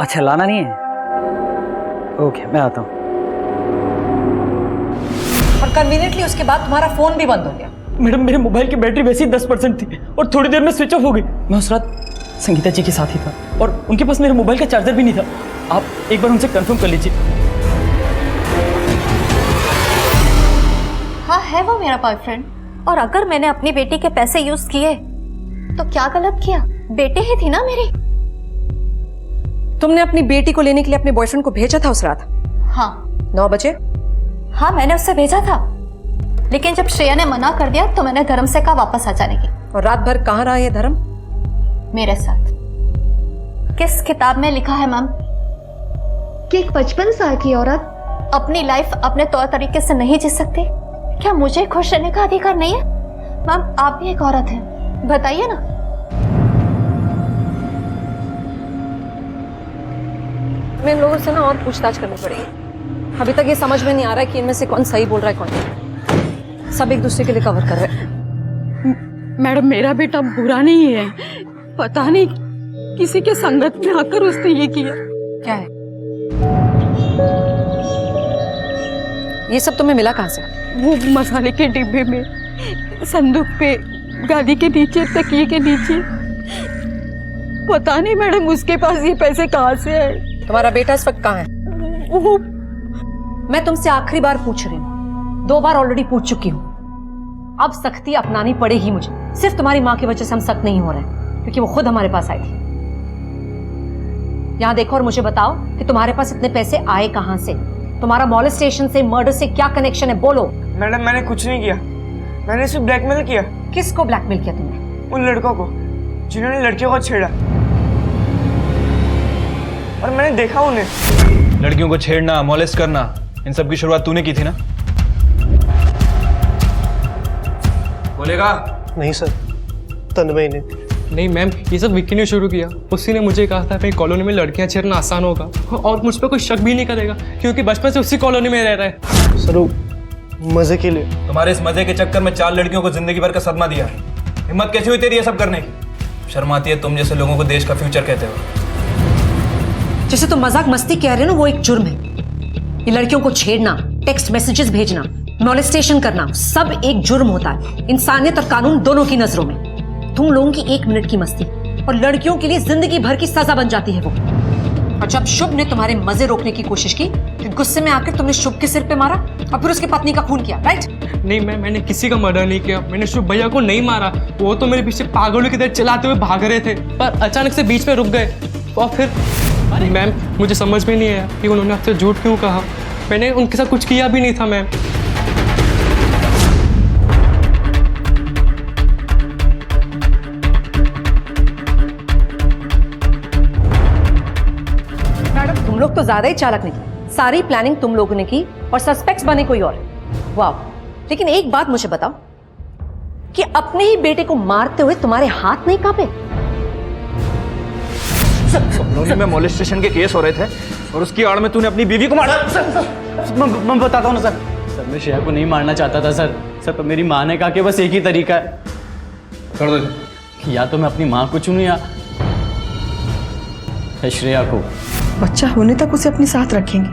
अच्छा लाना नहीं है? ओके मैं आता हूँ। और कन्वीनियंटली उसके बाद तुम्हारा फोन भी बंद हो गया। मैडम मेरे मोबाइल की बैटरी वैसे ही 10% थी और थोड़ी देर में स्विच ऑफ हो गई। मैं उस रात संगीता जी के साथ ही था और उनके पास मेरे मोबाइल का चार्जर भी नहीं था। आप एक बार उनसे कंफर्म कर लीजिए। हाँ, है वो मेरा बॉयफ्रेंड। और अगर मैंने अपनी बेटी के पैसे यूज किए तो क्या गलत किया? बेटी ही थी ना मेरी। तुमने अपनी बेटी को लेने के लिए अपने बॉयफ्रेंड को भेजा था उस रात? हाँ। 9 बजे? हाँ, मैंने उससे भेजा था, लेकिन जब श्रेया ने मना कर दिया तो मैंने धर्म से कहा वापस आ जाने की। और रात भर कहाँ रहा ये धर्म? मेरे साथ। किस किताब में लिखा है मैम कि एक 55 साल की औरत अपनी लाइफ अपने तौर तरीके से नहीं जी सकती? क्या मुझे खुश रहने का अधिकार नहीं है? मैम, आप भी एक औरत हैं, बताइए ना। मैं इन लोगों से ना और पूछताछ करनी पड़ेगी। अभी तक ये समझ में नहीं आ रहा है कि इनमें से कौन सही बोल रहा है कौन नहीं। सब एक दूसरे के लिए कवर कर रहे हैं। मैडम, मेरा बेटा बुरा नहीं है, पता नहीं किसी के संगत में आकर उसने ये किया। क्या है ये सब? तुम्हें मिला कहाँ से? वो मसाले के डिब्बे में, संदूक पे, गादी के नीचे, तकिए के नीचे। पता नहीं मैडम उसके पास ये पैसे कहाँ से है। तुम्हारा बेटा इस वक्त कहाँ है? वो मैं तुमसे आखिरी बार पूछ रही हूँ, 2 बार ऑलरेडी पूछ चुकी हूँ। अब सख्ती अपनानी पड़ेगी मुझे। सिर्फ तुम्हारी माँ की वजह से हम सख्त नहीं हो रहे हैं, क्योंकि वो खुद हमारे पास आई थी। यहाँ देखो और मुझे बताओ कि तुम्हारे पास इतने पैसे आए कहाँ से? तुम्हारा मॉलेस्टेशन से, मर्डर से क्या कनेक्शन है? बोलो। मैडम मैंने कुछ नहीं किया, मैंने सिर्फ ब्लैकमेल किया। किसको ब्लैकमेल किया तुमने? उन लड़कों को जिन्होंने लड़कियों को छेड़ा, और मैंने देखा उन्हें। लड़कियों को छेड़ना, मॉलेस्ट करना, इन सब की शुरुआत तूने की थी ना? बोलेगा? नहीं सर, तन्मय ने। नहीं मैम, ये सब विक्की ने शुरू किया। उसी ने मुझे कहा था कि कॉलोनी में लड़कियां छेड़ना आसान होगा और मुझ पर कोई शक भी नहीं करेगा, क्योंकि बचपन से उसी कॉलोनी में रह रहा है। सर वो मजे के लिए। तुम्हारे इस मजे के चक्कर में 4 लड़कियों को जिंदगी भर का सदमा दिया। हिम्मत कैसी हुई तेरी ये सब करने की? शर्म आती है तुम जैसे लोगों को देश का फ्यूचर कहते हो। जैसे तुम मजाक मस्ती कह रहे हो ना, वो एक जुर्म है। ये लड़कियों को छेड़ना, टेक्स्ट मैसेजेस भेजना, मॉलेस्टेशन करना, सब एक जुर्म होता है, इंसानियत और कानून दोनों की नजरों में। तुम लोगों की 1 मिनट की मस्ती और लड़कियों के लिए जिंदगी भर की सजा बन जाती है वो। और जब शुभ ने तुम्हारे मजे रोकने की कोशिश की तो गुस्से में आकर तुमने शुभ के सिर पे मारा और फिर उसकी पत्नी का खून किया, राइट? नहीं मैंने किसी का मर्डर नहीं किया, मैंने शुभ भैया को नहीं मारा। वो तो मेरे पीछे पागलों की तरह चलाते हुए भाग रहे थे, पर अचानक से बीच में रुक गए। और फिर मैम मुझे समझ में नहीं आया कि उन्होंने आपसे झूठ क्यों कहा। मैंने उनके साथ कुछ किया भी नहीं था मैम। मैडम तुम लोग तो ज्यादा ही चालाक निकले। सारी प्लानिंग तुम लोगों ने की और सस्पेक्ट्स बने कोई और। वाह, लेकिन एक बात मुझे बताओ कि अपने ही बेटे को मारते हुए तुम्हारे हाथ नहीं कांपे? कॉलोनी में मॉलेस्टेशन के केस हो रहे थे और उसकी आड़ में तूने अपनी बीवी को मारा। मैं बताता हूँ ना सर, मैं श्रेया को नहीं मारना चाहता था सर। पर मेरी माँ ने कहा कि बस एक ही तरीका है, कर दो। या तो मैं अपनी माँ को चुनूं या श्रेया को। बच्चा होने तक उसे अपने साथ रखेंगे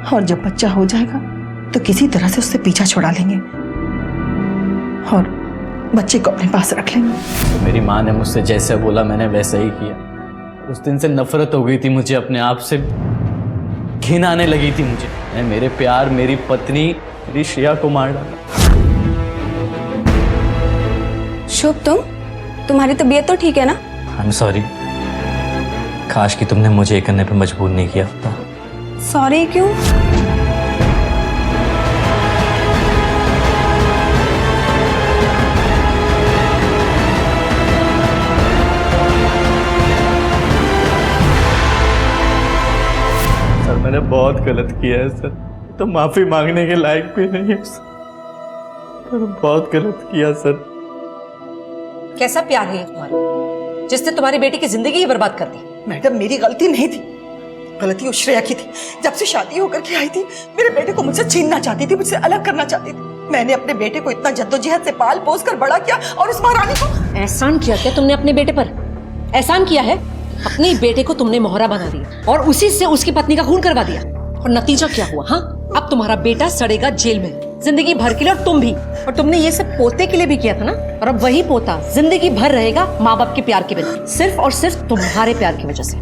और जब बच्चा हो जाएगा तो किसी तरह से उससे पीछा छुड़ा लेंगे और बच्चे को अपने पास रख लेंगे। तो मेरी माँ ने मुझसे जैसे बोला मैंने वैसा ही किया। उस दिन से नफरत हो गई थी मुझे अपने आप से, घिन आने लगी थी मुझे। मैं मेरे प्यार, मेरी पत्नी, मेरी श्रेया को मार डाला। शुभ तुम्हारी तबीयत तो ठीक है ना? आई एम सॉरी, काश कि तुमने मुझे ये करने पे मजबूर नहीं किया होता। सॉरी क्यों? सर मैंने बहुत गलत किया है सर, तो माफी मांगने के लायक भी नहीं है सर। बहुत गलत किया सर। कैसा प्यार है ये तुम्हारा जिसने तुम्हारी बेटी की जिंदगी ही बर्बाद कर दी? मैडम मेरी गलती नहीं थी, गलती उस श्रेया की थी। जब से शादी होकर के आई थी मेरे बेटे को मुझसे छीनना चाहती थी, मुझसे अलग करना चाहती थी। मैंने अपने बेटे को इतना जद्दोजहद से पाल पोस कर बड़ा किया और उस महारानी को एहसान किया क्या तुमने अपने बेटे पर? एहसान किया है, अपने बेटे को तुमने मोहरा बना दिया और उसी से उसकी पत्नी का खून करवा दिया। और नतीजा क्या हुआ? हाँ, अब तुम्हारा बेटा सड़ेगा जेल में जिंदगी भर के लिए, और तुम भी। और तुमने ये सब पोते के लिए भी किया था ना, और अब वही पोता जिंदगी भर रहेगा माँ बाप के प्यार के बिना, सिर्फ और सिर्फ तुम्हारे प्यार की वजह से।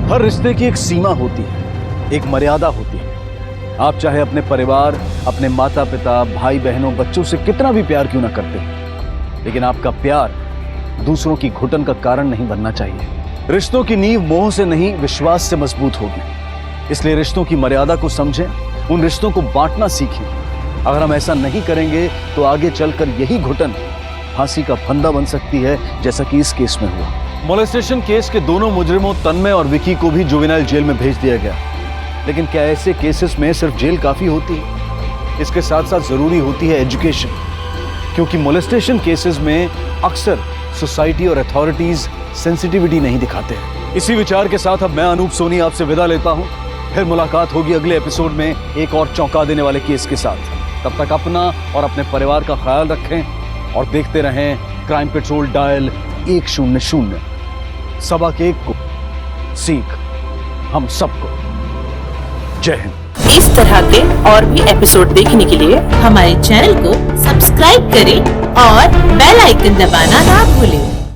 हर रिश्ते की एक सीमा होती है, एक मर्यादा होती है। आप चाहे अपने परिवार, अपने माता पिता, भाई बहनों, बच्चों से कितना भी प्यार क्यों ना करते हैं, लेकिन आपका प्यार दूसरों की घुटन का कारण नहीं बनना चाहिए। रिश्तों की नींव मोह से नहीं, विश्वास से मजबूत होगी। इसलिए रिश्तों की मर्यादा को समझें, उन रिश्तों को बांटना सीखें। अगर हम ऐसा नहीं करेंगे तो आगे चलकर यही घुटन फांसी का फंदा बन सकती है, जैसा कि इस केस में हुआ। मोलेस्टेशन केस के दोनों मुजरिमों तन्मय और विकी को भी जुवेनाइल जेल में भेज दिया गया। लेकिन क्या ऐसे केसेस में सिर्फ जेल काफी होती है? इसके साथ साथ जरूरी होती है एजुकेशन, क्योंकि मोलेस्टेशन केसेस में अक्सर सोसाइटी और अथॉरिटीज सेंसिटिविटी नहीं दिखाते हैं। इसी विचार के साथ अब मैं अनूप सोनी आपसे विदा लेता हूं। फिर मुलाकात होगी अगले एपिसोड में एक और चौंका देने वाले केस के साथ। तब तक अपना और अपने परिवार का ख्याल रखें और देखते रहें क्राइम पेट्रोल डायल 100। सबक एक को सीख हम सबको। जय हिंद। इस तरह के और भी एपिसोड देखने के लिए हमारे चैनल को सब्सक्राइब करें और बेल आइकन दबाना ना भूलें।